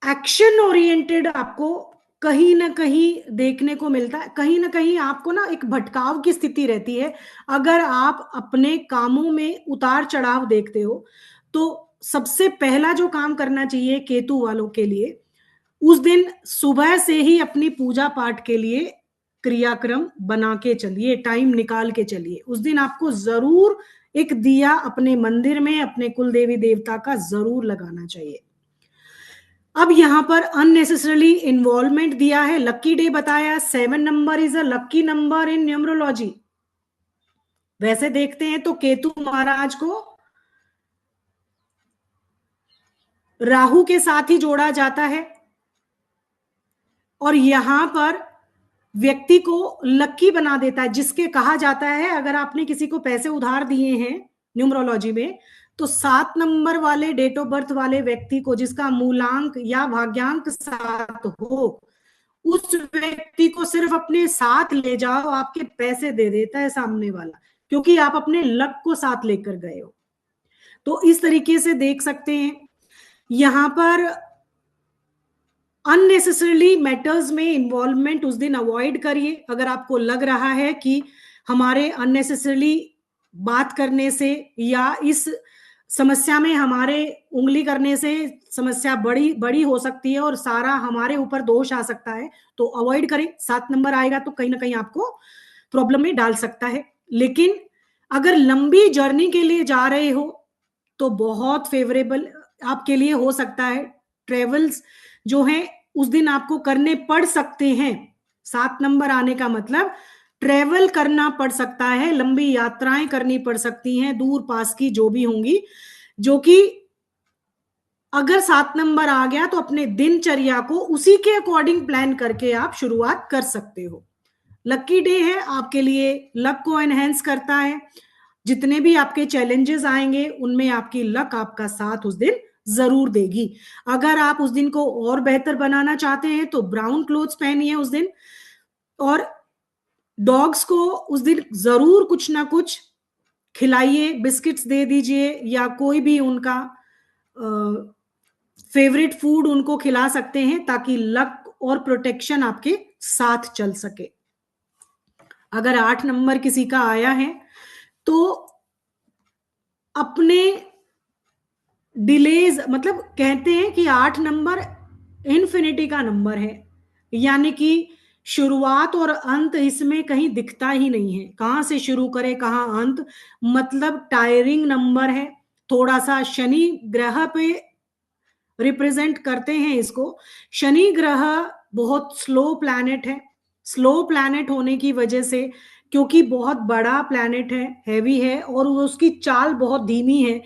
एक्शन ओरिएंटेड आपको कहीं ना कहीं देखने को मिलता है। कहीं ना कहीं आपको ना एक भटकाव की स्थिति रहती है। अगर आप अपने कामों में उतार चढ़ाव देखते हो, तो सबसे पहला जो काम करना चाहिए केतु वालों के लिए, उस दिन सुबह से ही अपनी पूजा पाठ के लिए क्रियाक्रम बना के चलिए, टाइम निकाल के चलिए। उस दिन आपको जरूर एक दिया अपने मंदिर में अपने कुल देवी देवता का जरूर लगाना चाहिए। अब यहां पर अननेसेसरली इन्वॉल्वमेंट दिया है, लक्की डे बताया। 7 number is a lucky number in numerology. वैसे देखते हैं तो केतु महाराज को राहु के साथ ही जोड़ा जाता है, और यहां पर व्यक्ति को लक्की बना देता है, जिसके कहा जाता है अगर आपने किसी को पैसे उधार दिए हैं न्यूमरोलॉजी में, तो 7 नंबर वाले डेट ऑफ बर्थ वाले व्यक्ति को, जिसका मूलांक या भाग्यांक 7 हो, उस व्यक्ति को सिर्फ अपने साथ ले जाओ, आपके पैसे दे देता है सामने वाला, क्योंकि आप अपने लक को साथ लेकर गए हो। तो इस तरीके से देख सकते हैं। यहां पर अननेसेसरली मैटर्स में इन्वॉल्वमेंट उस दिन अवॉइड करिए। अगर आपको लग रहा है कि हमारे अननेसेसरली बात करने से या इस समस्या में हमारे उंगली करने से समस्या बड़ी बड़ी हो सकती है और सारा हमारे ऊपर दोष आ सकता है, तो अवॉइड करें। 7 नंबर आएगा तो कहीं ना कहीं आपको प्रॉब्लम में डाल सकता है। लेकिन अगर लंबी जर्नी के लिए जा रहे हो तो बहुत फेवरेबल आपके लिए हो सकता है। ट्रेवल्स जो है उस दिन आपको करने पड़ सकते हैं। 7 नंबर आने का मतलब ट्रेवल करना पड़ सकता है, लंबी यात्राएं करनी पड़ सकती हैं, दूर पास की जो भी होंगी, जो कि अगर 7 नंबर आ गया तो अपने दिनचर्या को उसी के अकॉर्डिंग प्लान करके आप शुरुआत कर सकते हो। लकी डे है आपके लिए, लक को एनहेंस करता है। जितने भी आपके चैलेंजेस आएंगे उनमें आपकी लक आपका साथ उस दिन जरूर देगी। अगर आप उस दिन को और बेहतर बनाना चाहते हैं तो ब्राउन क्लोथ्स पहनिए उस दिन, और डॉग्स को उस दिन जरूर कुछ ना कुछ खिलाइए, बिस्किट्स दे दीजिए या कोई भी उनका फेवरेट फूड उनको खिला सकते हैं, ताकि लक और प्रोटेक्शन आपके साथ चल सके। अगर 8 नंबर किसी का आया है तो अपने डिलेज, मतलब कहते हैं कि 8 नंबर इन्फिनिटी का नंबर है, यानी कि शुरुआत और अंत इसमें कहीं दिखता ही नहीं है, कहां से शुरू करे कहां अंत, मतलब टायरिंग नंबर है। थोड़ा सा शनि ग्रह पे रिप्रेजेंट करते हैं इसको। शनि ग्रह बहुत स्लो प्लैनेट है। स्लो प्लैनेट होने की वजह से, क्योंकि बहुत बड़ा प्लैनेट है, हैवी है और उसकी चाल बहुत धीमी है,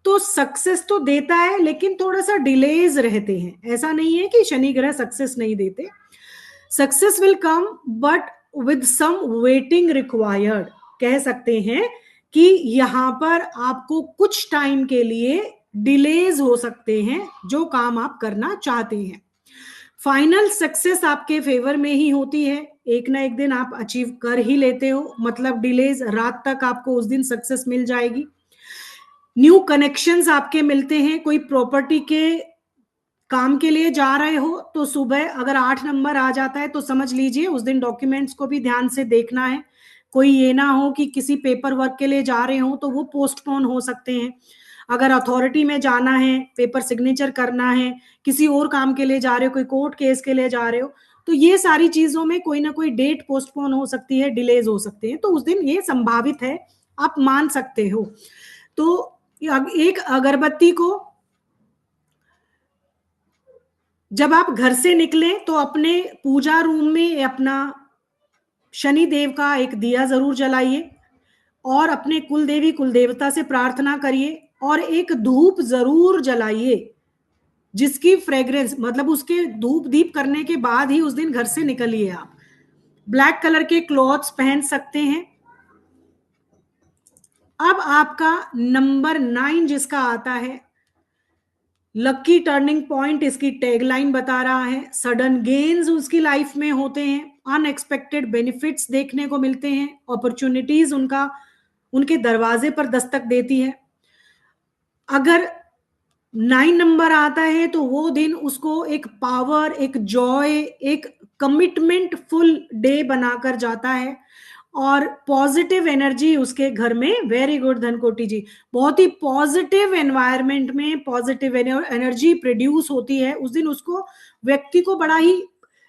तो सक्सेस तो देता है लेकिन थोड़ा सा डिलेज रहते हैं। ऐसा नहीं है कि शनि ग्रह सक्सेस नहीं देते, success will come but with some waiting required. कह सकते हैं कि यहां पर आपको कुछ टाइम के लिए डिलेज हो सकते हैं जो काम आप करना चाहते हैं। फाइनल सक्सेस आपके फेवर में ही होती है, एक ना एक दिन आप अचीव कर ही लेते हो, मतलब डिलेज रात तक आपको उस दिन सक्सेस मिल जाएगी। न्यू कनेक्शंस आपके मिलते हैं, कोई प्रॉपर्टी के काम के लिए जा रहे हो तो सुबह अगर 8 नंबर आ जाता है तो समझ लीजिए उस दिन डॉक्यूमेंट्स को भी ध्यान से देखना है। कोई ये ना हो कि किसी पेपर वर्क के लिए जा रहे हो तो वो पोस्टपोन हो सकते हैं। अगर अथॉरिटी में जाना है, पेपर सिग्नेचर करना है, किसी और काम के लिए जा रहे हो, कोई कोर्ट केस के लिए जा रहे हो, तो ये सारी चीजों में कोई ना कोई डेट पोस्टपोन हो सकती है, डिलेज हो सकते हैं, तो उस दिन ये संभावित है, आप मान सकते हो। तो एक अगरबत्ती को जब आप घर से निकले तो अपने पूजा रूम में अपना शनि देव का एक दिया जरूर जलाइए और अपने कुल देवी कुल देवता से प्रार्थना करिए और एक धूप जरूर जलाइए जिसकी फ्रेग्रेंस, मतलब उसके धूप दीप करने के बाद ही उस दिन घर से निकलिए आप। ब्लैक कलर के क्लॉथ्स पहन सकते हैं। अब आपका नंबर 9 जिसका आता है, लकी टर्निंग पॉइंट इसकी टैगलाइन बता रहा है। सडन गेन्स उसकी लाइफ में होते हैं, अनएक्सपेक्टेड बेनिफिट्स देखने को मिलते हैं, अपॉर्चुनिटीज उनके दरवाजे पर दस्तक देती है। अगर 9 नंबर आता है तो वो दिन उसको एक पावर, एक जॉय, एक कमिटमेंट फुल डे बनाकर जाता है और पॉजिटिव एनर्जी उसके घर में। वेरी गुड धनकोटी जी, बहुत ही पॉजिटिव एनवायरनमेंट में पॉजिटिव एनर्जी प्रोड्यूस होती है उस दिन। उसको, व्यक्ति को बड़ा ही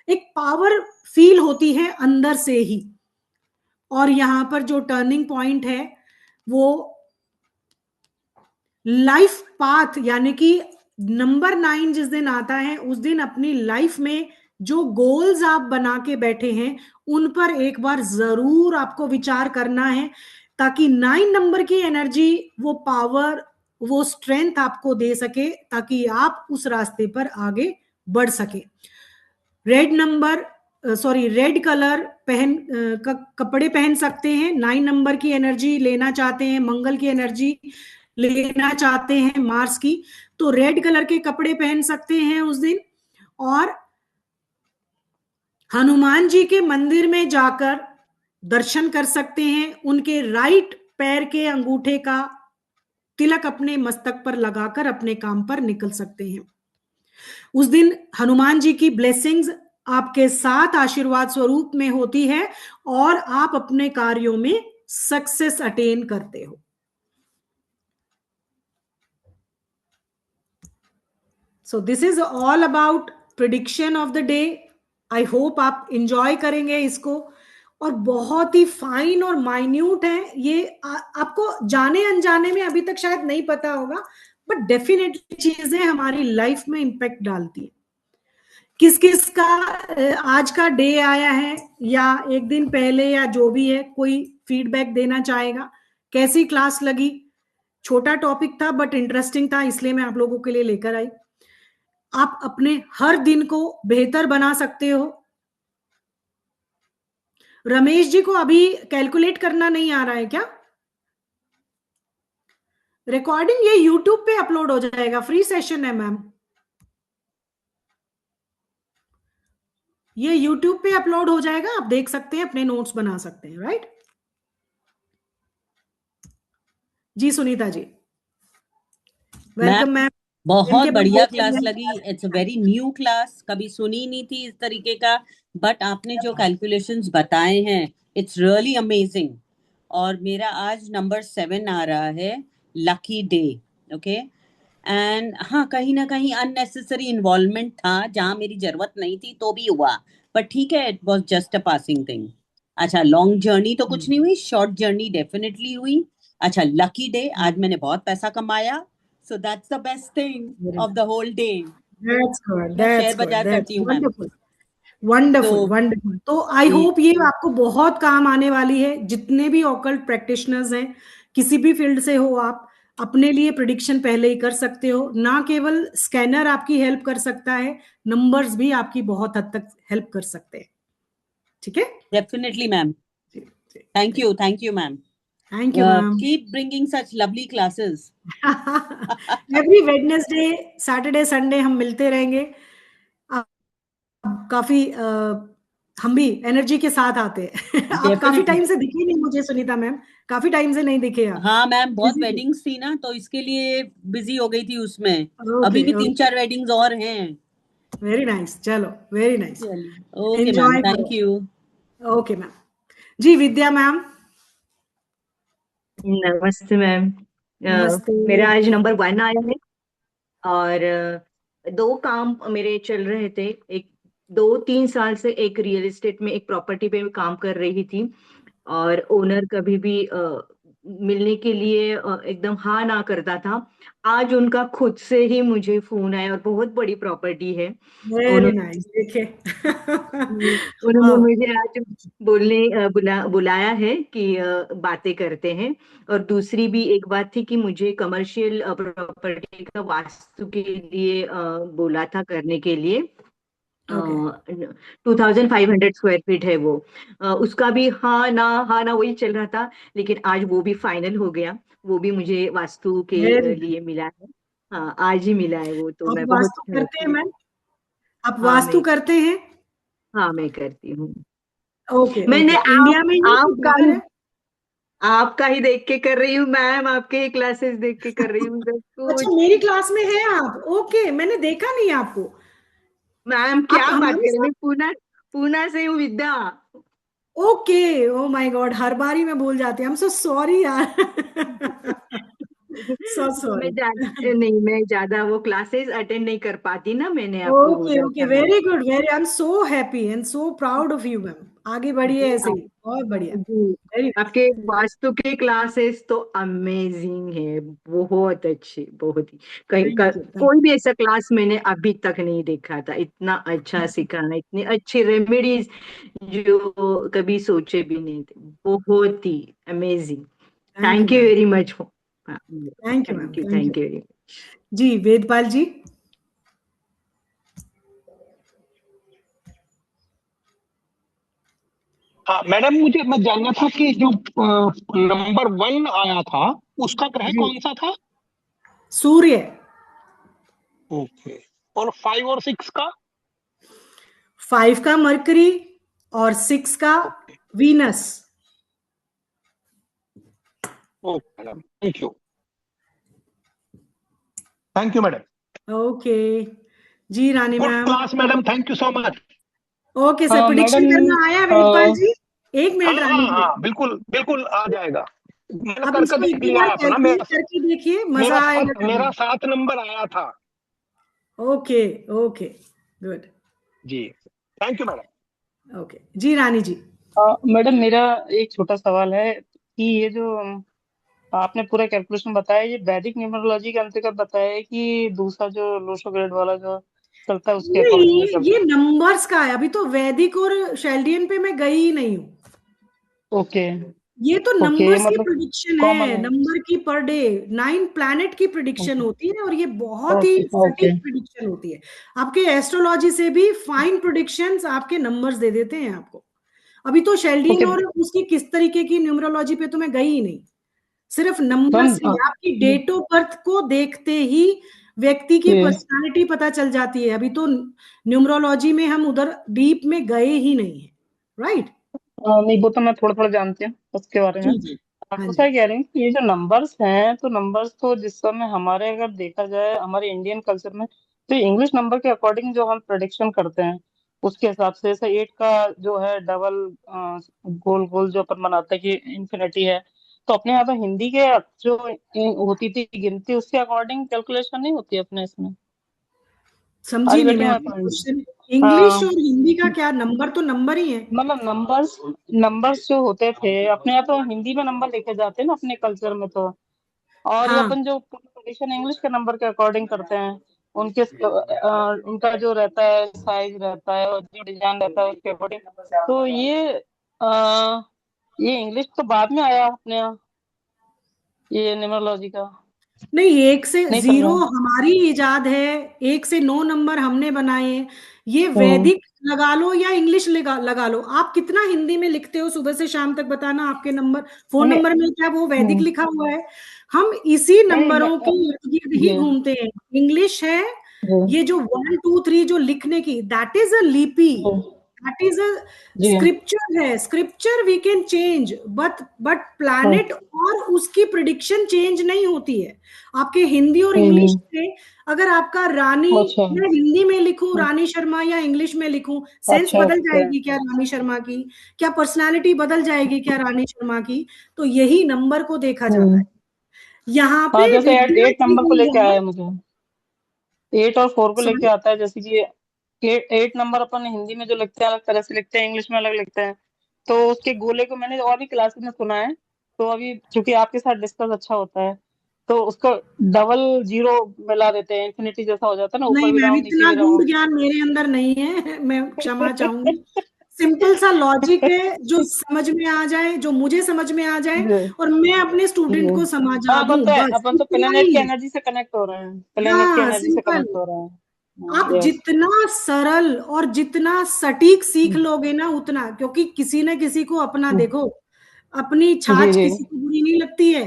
एक पावर फील होती है अंदर से ही। और यहां पर जो टर्निंग पॉइंट है वो लाइफ पाथ, यानी कि नंबर 9 जिस दिन आता है उस दिन अपनी लाइफ में जो गोल्स आप बना के बैठे हैं उन पर एक बार जरूर आपको विचार करना है, ताकि 9 नंबर की एनर्जी, वो पावर, वो स्ट्रेंथ आपको दे सके ताकि आप उस रास्ते पर आगे बढ़ सके। Red number, sorry, red colour कपड़े पहन सकते हैं। 9 नंबर की एनर्जी लेना चाहते हैं, मंगल की एनर्जी लेना चाहते हैं, मार्स की, तो रेड कलर के कपड़े पहन सकते हैं उस दिन। और हनुमान जी के मंदिर में जाकर दर्शन कर सकते हैं, उनके राइट पैर के अंगूठे का तिलक अपने मस्तक पर लगाकर अपने काम पर निकल सकते हैं। उस दिन हनुमान जी की ब्लेसिंग्स आपके साथ आशीर्वाद स्वरूप में होती है और आप अपने कार्यों में सक्सेस अटेन करते हो। So this is all about prediction of the day. I hope आप इंजॉय करेंगे इसको। और बहुत ही फाइन और माइन्यूट है ये, आपको जाने अनजाने में अभी तक शायद नहीं पता होगा, बट डेफिनेटली चीजें हमारी लाइफ में इंपैक्ट डालती है। किस किस का आज का डे आया है या एक दिन पहले या जो भी है, कोई फीडबैक देना चाहेगा? कैसी क्लास लगी? छोटा टॉपिक था बट इंटरेस्टिंग था, इसलिए मैं आप लोगों के लिए लेकर आई। आप अपने हर दिन को बेहतर बना सकते हो। रमेश जी को अभी कैलकुलेट करना नहीं आ रहा है क्या? रिकॉर्डिंग ये यूट्यूब पे अपलोड हो जाएगा, फ्री सेशन है मैम, ये यूट्यूब पे अपलोड हो जाएगा, आप देख सकते हैं, अपने नोट्स बना सकते हैं, राइट? जी सुनीता जी, वेलकम मैम। बहुत इनके बढ़िया बहुत क्लास लगी। It's a very new class, कभी सुनी नहीं थी इस तरीके का। बट आपने जो कैलकुलेशंस बताए हैं, इट्स रियली अमेजिंग। और मेरा आज नंबर 7 आ रहा है, लकी डे। ओके। एंड हाँ, कहीं ना कहीं अननेसेसरी इन्वॉल्वमेंट था जहां मेरी जरूरत नहीं थी तो भी हुआ। पर ठीक है, it was just a passing thing. अच्छा, लॉन्ग जर्नी तो कुछ नहीं हुई, शॉर्ट जर्नी डेफिनेटली हुई। अच्छा, लकी डे, आज मैंने बहुत पैसा कमाया। So that's the best thing of the whole day. That's good, मैं दैट्स शेयर गुड, बाजार दैट्स करती हूँ मैम। वंडरफुल, वंडरफुल, तो वंडरफुल। तो आई ये होप ये आपको बहुत काम आने वाली है। जितने भी ऑकल्ट प्रैक्टिशनर्स हैं, किसी भी फील्ड से हो, आप अपने लिए प्रिडिक्शन पहले ही कर सकते हो। ना केवल स्कैनर आपकी हेल्प कर सकता है, नंबर्स भी आपकी बहुत हद तक हेल्प कर सकते हैं। ठीक है? Definitely ma'am. Thank you ma'am. Thank you ma'am. Keep bringing such lovely classes. Every Wednesday, Saturday, Sunday हम मिलते रहेंगे। काफी हम भी एनर्जी के साथ आते हैं। आप काफी डेफिनेटली। टाइम से दिखे नहीं मुझे सुनीता मैम, काफी टाइम से नहीं दिखे आप। हाँ मैम, बहुत बिजी थे? वेडिंग्स थी ना, तो इसके लिए बिजी हो गई थी उसमें। ओके, अभी भी तीन ओके, चार वेडिंग्स और हैं। वेरी नाइस, चलो, वेरी नाइस, चलिए, ओके मैम, एंजॉय थैंक करो। यू। Okay ma'am. जी विद्या मैम। नमस्ते मैम। नमस्ते। मेरा आज नंबर 1 आया है। और दो काम मेरे चल रहे थे। एक 2-3 साल से एक रियल एस्टेट में एक प्रॉपर्टी पे काम कर रही थी। और ओनर कभी भी मिलने के लिए एकदम हाँ ना करता था, आज उनका खुद से ही मुझे फोन आया, और बहुत बड़ी प्रॉपर्टी है। वेरी नाइस, देखे। उन्होंने हाँ, मुझे आज बुलाया है कि बातें करते हैं। और दूसरी भी एक बात थी कि मुझे कमर्शियल प्रॉपर्टी का वास्तु के लिए बोला था करने के लिए। ओके 2500 स्क्वायर फीट है वो। उसका भी हाँ ना वही चल रहा था, लेकिन आज वो भी फाइनल हो गया। वो भी मुझे वास्तु के वेरी नाइस। लिए मिला है। हाँ, आज ही मिला है वो, तो आप मैं बहुत वास्तु करते हैं हैप्पी। मैम? आप हाँ वास्तु मैं करते हैं? हाँ मैं करती हूँ। ओके मैंने ओके, इंडिया में ही कि आपका बाहर ही है? आपका ही देख के कर रही हूँ मैम, आपके ही क्लासेस देख के कर रही हूँ सब अच्छा, कुछ। मेरी क्लास में है आप? ओके, मैंने देखा नहीं आपको। मैम आप क्या बात हमारे करें, साथ? मैं पुणे पुणे से हूँ विद्या। ओके, ओ माय गॉड, हर बारी मैं भूल जाती हूँ। आई एम सो सॉरी यार। सो मैं सॉरी। नहीं, मैं ज्यादा वो क्लासेस अटेंड नहीं कर पाती ना, मैंने आपको ओके बोला ओके, था। Very good, very, I am so happy and so proud of you ma'am. आगे बढ़िए जी ऐसे ही, बहुत बढ़िया। जी, वेरी आपके वास्तु के क्लासेस तो अमेजिंग है, बहुत अच्छे, बहुत ही थैंक यू, थैंक कोई भी ऐसा क्लास मैंने अभी तक नहीं देखा था, इतना अच्छा सिखाना, इतनी अच्छी रेमेडीज जो कभी सोचे भी नहीं थे, बहुत ही amazing. You thank you ma'am. Very much. Thank you ma'am, thank you. Thank you very much. जी, वेदपाल जी। हाँ मैडम, मुझे मैं जानना था कि जो नंबर 1 आया था उसका ग्रह जी, कौन सा था? सूर्य। ओके। और 5 और 6 का? 5 का मरकरी और 6 का okay. Venus. Okay madam, thank you. Thank you madam. Okay. जी Rani good ma'am. Class madam, thank you so much. Okay sir, madam. Prediction करना आया वेदपाल जी? एक हाँ मिनट हाँ रानी जी, हाँ, बिल्कुल बिल्कुल आ जाएगा। मैंने अब करके इसको एक देख दो लिया बार है अपना। कैलकुलेट करके देखिए, मजा आएगा करने मेरा 7 नंबर आया था। में। Okay okay, good. जी, थैंक यू मैडम। ओके जी रानी जी। मैडम, मेरा एक छोटा सवाल है कि ये जो आपने पूरा कैलकुलेशन बताया, ये वैदिक न्यूमरोलॉजी के अंतर्गत बताया है कि दूसरा जो लोशो ग्रेड वाला जो चलता है उसके अकॉर्डिंग में नहीं, करते ये हैं? नंबर्स का है। अभी तो वैदिक और शेल्डियन पे मैं गई ही नहीं हूँ। ओके। ये तो ओके, नंबर्स की मतलब प्रिडिक्शन कॉमन है, है। नंबर की पर डे 9 प्लैनेट की प्रिडिक्शन ओके होती है, और ये बहुत ही ओके सटीक ओके प्रिडिक्शन होती है। आपके एस्ट्रोलॉजी से भी फाइन प्रिडिक्शंस आपके नंबर्स दे देते हैं आपको। अभी तो शेल्डीन ओके और उसकी किस तरीके की न्यूमरोलॉजी पे तो मैं गई ही नहीं। सिर्फ नंबर मैम। से ही, आपकी डेट ऑफ बर्थ को देखते ही व्यक्ति की ओके। पर्सनालिटी पता चल जाती है। अभी तो न्यूमरोलॉजी में हम उधर डीप में गए ही नहीं है, राइट? नहीं, वो तो मैं थोड़ा थोड़ा जानती हूँ उसके बारे में। जी जी। हाँ आपको जी। क्या कह रहे हैं कि ये जो नंबर्स हैं, तो नंबर्स तो जिस समय हमारे अगर देखा जाए हमारे इंडियन कल्चर में, तो इंग्लिश नंबर के अकॉर्डिंग जो हम प्रोडिक्शन करते हैं उसके हिसाब से, जैसे 8 का जो है डबल गोल गोल जो अपन बनाते हैं कि इंफिनिटी है, तो अपने यहाँ तो हिंदी के जो होती थी गिनती, उसके अकॉर्डिंग कैलकुलेशन नहीं होती अपने इसमें। समझी आज नहीं बेटी मैं मैं आपका क्वेश्चन। इंग्लिश और हिंदी का हाँ, क्या, नंबर तो नंबर ही है। मतलब नंबर्स नंबर्स जो होते थे अपने यहाँ, तो हिंदी में नंबर लिखे जाते हैं ना अपने कल्चर में, तो और ये हाँ, अपन जो ट्रेडिशन इंग्लिश के नंबर के अकॉर्डिंग करते हैं, उनके उनका जो रहता है साइज रहता है और जो डिजाइन रहता है उसके अकॉर्डिंग। तो ये इंग्लिश तो बाद में आया अपने यहाँ, ये न्यूमरोलॉजी का। नहीं, 1 से 0 नहीं हमारी इजाद है। 1 से 9 नंबर हमने बनाए हैं। ये समझा। वैदिक लगा लो या इंग्लिश लगा लो, आप कितना हिंदी में लिखते हो सुबह से शाम तक, बताना। आपके नंबर, फोन नहीं नंबर में क्या वो वैदिक नहीं लिखा हुआ है? हम इसी नहीं, नंबरों के इर्द गिर्द ही जी घूमते हैं। इंग्लिश है, जी ये जो 1 2 3 जो लिखने की, दैट इज अ लिपि, दैट इज अ जी स्क्रिप्चर है। Scripture we can change, but जी। प्लैनेट और उसकी प्रिडिक्शन चेंज नहीं होती है। आपके हिंदी और इंग्लिश हम्म। में, अगर आपका रानी, अच्छा मैं हिंदी में लिखूं रानी शर्मा या इंग्लिश में लिखूं, सेंस अच्छा बदल अच्छा। जाएगी क्या रानी शर्मा की? क्या पर्सनालिटी बदल जाएगी क्या रानी शर्मा की? तो यही नंबर को देखा जाता है। हम्म। यहाँ हाँ, पे जैसे एट विद्या एट नंबर को लेके श्री, आया है मुझे, 8 और 4 को लेके सॉरी, आता है, जैसे कि 8 नंबर अपन हिंदी में जो लिखते हैं अलग तरह से लिखते हैं, इंग्लिश में अलग लिखते हैं। तो उसके गोले को मैंने और भी क्लासेस में सुना है तो अभी चूंकि आपके साथ डिस्कस अच्छा होता है तो उसको डबल जीरो मिला देते हैं, इन्फिनिटी जैसा हो जाता है ना, ऊपर नहीं भी मैम, राउंड नीचे इतना भी गूढ़ राउंड। ज्ञान मेरे अंदर नहीं है, मैं क्षमा चाहूंगी। सिंपल सा लॉजिक है जो समझ में आ जाए, जो मुझे समझ में आ जाए जी और मैं अपने स्टूडेंट को जी। समझा हाँ, दूं, बस अपन तो इतना प्लेनेट ही की है। एनर्जी से कनेक्ट हो रहे हैं, प्लेनेट की हाँ एनर्जी से सिंपल। कनेक्ट हो रहे आप हैं। यस जितना सरल और जितना सटीक सीख लोगे ना उतना, क्योंकि किसी न किसी को अपना, देखो अपनी जी छाछ जी। किसी को बुरी नहीं लगती है,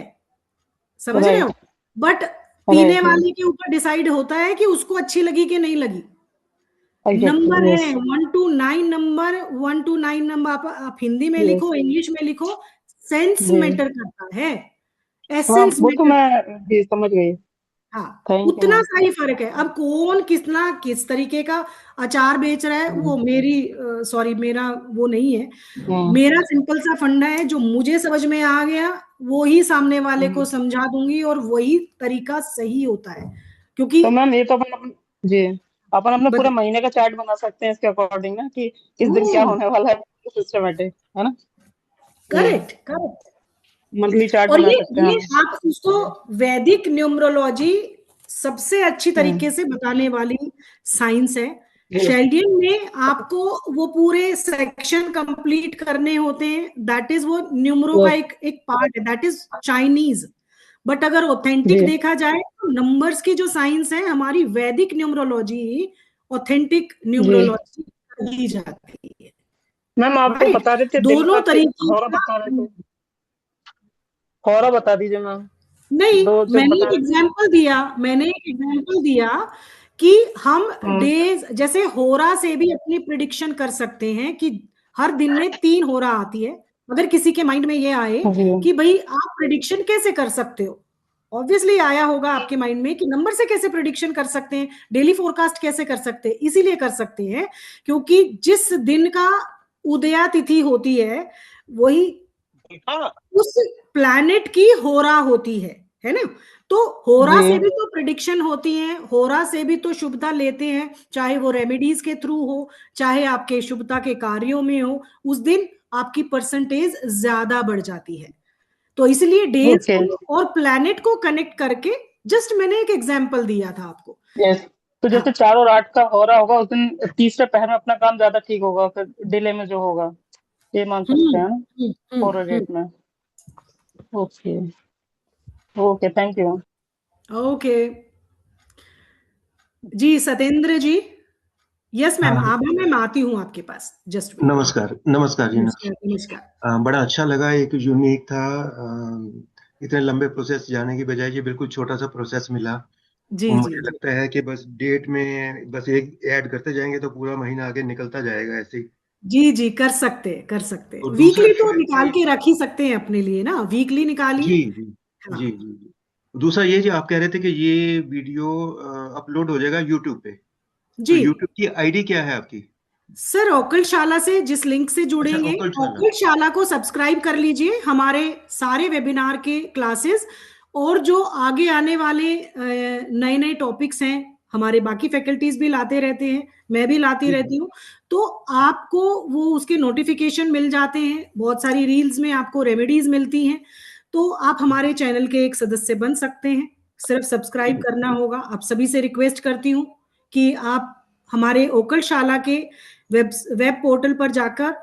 समझ रहे हो, राइट बट पीने राइट वाले के ऊपर डिसाइड होता है कि उसको अच्छी लगी कि नहीं लगी। Number exactly. है yes 1 to 9 number, 1 to 9 number, आप हिंदी में यस लिखो, इंग्लिश में लिखो, सेंस जी। मैटर करता है, हाँ, एसेंस वो तो मैटर। मैं जी समझ गई। हाँ, थैंक यू उतना मैम। सा ही फर्क है। अब कौन कितना किस तरीके का अचार बेच रहा है वो मेरी सॉरी मेरा वो नहीं है। मेरा सिंपल सा फंडा है, जो मुझे समझ में आ गया वो ही सामने वाले को समझा दूंगी, और वही तरीका सही होता है, क्योंकि तो मैम ये तो जी अपन अपने पूरे बता महीने का चार्ट बना सकते हैं इसके अकॉर्डिंग ना, कि इस दिन क्या होने वाला है, सिस्टमेटिक है ना। जी, करेक्ट करेक्ट। मंथली चार्ट और बना सकते हैं ये हम। आप उसको वैदिक न्यूमरोलॉजी सबसे अच्छी हम्म, तरीके से बताने वाली साइंस है। जी शेल्डियन में आपको वो पूरे सेक्शन कंप्लीट करने होते हैं, दैट इज वो न्यूमरो का यस एक पार्ट है, दैट इज चाइनीज। बट अगर ऑथेंटिक जी। देखा जाए तो नंबर्स की जो साइंस है हमारी वैदिक न्यूमरोलॉजी, ऑथेंटिक जी न्यूमरोलॉजी कही जाती है। मैम, आप वो राइट, बता रहे थे दिन दोनों का तरीके हौरा का। बता रहे थे, हौरा बता दीजिए मैम। नहीं, दो जब मैंने बता एक रहे थे। एग्जांपल दिया, मैंने एक एग्जांपल दिया कि हम डेज जैसे होरा से भी अपनी प्रिडिक्शन कर सकते हैं कि हर दिन में 3 होरा आती है। अगर किसी के माइंड में ये आए जी कि भाई आप प्रिडिक्शन कैसे कर सकते हो, ऑब्वियसली आया होगा आपके माइंड में कि नंबर से कैसे प्रिडिक्शन कर सकते हैं, डेली फोरकास्ट कैसे कर सकते हैं। इसीलिए कर सकते हैं क्योंकि जिस दिन का उदया तिथि होती है वही हाँ उस प्लैनेट की होरा होती है ना। तो होरा जी। से भी तो प्रिडिक्शन होती है, होरा से भी तो शुभता लेते हैं, चाहे वो रेमेडीज के थ्रू हो, चाहे आपके शुभता के कार्यों में हो, उस दिन आपकी परसेंटेज ज्यादा बढ़ जाती है। तो इसलिए डेज ओके। को और प्लैनेट को कनेक्ट करके जस्ट मैंने एक एग्जांपल दिया था आपको। यस, तो हाँ। जैसे 4 और 8 का हो रहा होगा उस दिन तीसरे पहर में अपना काम ज्यादा ठीक होगा, फिर डिले में जो होगा ये मान सकते हैं ना, फॉर हम्म। डेट में। Okay okay, thank you. Okay जी, सतेंद्र जी। यस मैम, हाँ, आभा मैम आती हूँ आपके पास, जस्ट वेट। नमस्कार नमस्कार जी नमस्कार नमस्कार। बड़ा अच्छा लगा, एक यूनिक था। इतने लंबे प्रोसेस जाने की बजाय ये बिल्कुल छोटा सा प्रोसेस मिला। जी और जी मुझे जी लगता है कि बस डेट में बस एक ऐड करते जाएंगे तो पूरा महीना आगे निकलता जाएगा ऐसे ही। जी जी, कर सकते हैं कर सकते हैं, और दूसरा वीकली तो ये है निकाल कि के रख ही सकते हैं अपने लिए ना, वीकली निकालिए। जी जी हाँ जी जी जी। दूसरा ये जो आप कह रहे थे कि ये वीडियो अपलोड हो जाएगा यूट्यूब पे, तो जी यूट्यूब की आईडी क्या है आपकी? सर, ओकल शाला से जिस लिंक से अच्छा, जुड़ेंगे, ओकल शाला। ओकल शाला को सब्सक्राइब कर लीजिए, हमारे सारे वेबिनार के क्लासेस और जो आगे आने वाले नए नए टॉपिक्स हैं, हमारे बाकी फैकल्टीज भी लाते रहते हैं, मैं भी लाती जी रहती हूँ, तो आपको वो उसके नोटिफिकेशन मिल जाते हैं। बहुत सारी रील्स में आपको रेमेडीज मिलती हैं, तो आप हमारे चैनल के एक सदस्य बन सकते हैं। सिर्फ सब्सक्राइब जी करना होगा। आप सभी से रिक्वेस्ट करती हूँ कि आप हमारे ओकल शाला के वेब पोर्टल पर जाकर,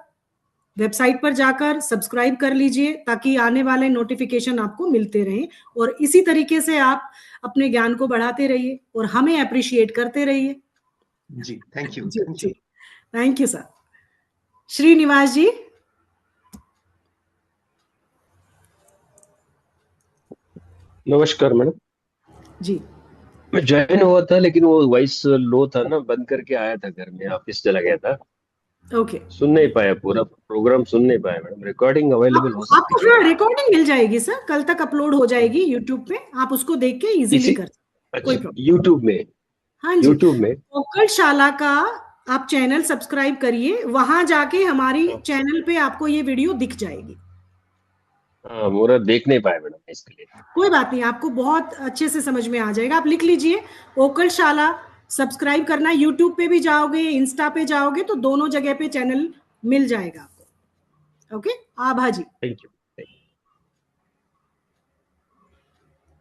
वेबसाइट पर जाकर सब्सक्राइब कर लीजिए, ताकि आने वाले नोटिफिकेशन आपको मिलते रहें, और इसी तरीके से आप अपने ज्ञान को बढ़ाते रहिए और हमें अप्रिशिएट करते रहिए। जी, थैंक यू जी थैंक जी, you. Thank you sir. Srinivas ji. नमस्कार मैडम। जी मैं ज्वाइन हुआ था लेकिन वो वॉइस लो था ना, बंद करके आया था, घर में ऑफिस चला गया था, ओके। सुन नहीं पाया, पूरा प्रोग्राम सुन नहीं पाया मैडम। रिकॉर्डिंग अवेलेबल हो सकती आपको है क्या? फिर रिकॉर्डिंग मिल जाएगी सर, कल तक अपलोड हो जाएगी यूट्यूब पे, आप उसको देख के इजीली इसी कर सकते हैं, कोई अच्छा, प्रॉब्लम। यूट्यूब में? हाँ जी, यूट्यूब में? ओकल शाला का आप चैनल सब्सक्राइब करिए, वहां जाके हमारी हाँ चैनल पे आपको ये वीडियो दिख जाएगी। हाँ, पूरा देख नहीं पाया मैडम इसके लिए। कोई बात नहीं, आपको बहुत अच्छे से समझ में आ जाएगा। आप लिख लीजिए ओकल शाला, सब्सक्राइब करना। यूट्यूब पे भी जाओगे, इंस्टा पे जाओगे तो दोनों जगह पे चैनल मिल जाएगा आपको। Okay, Abha ji. Thank you.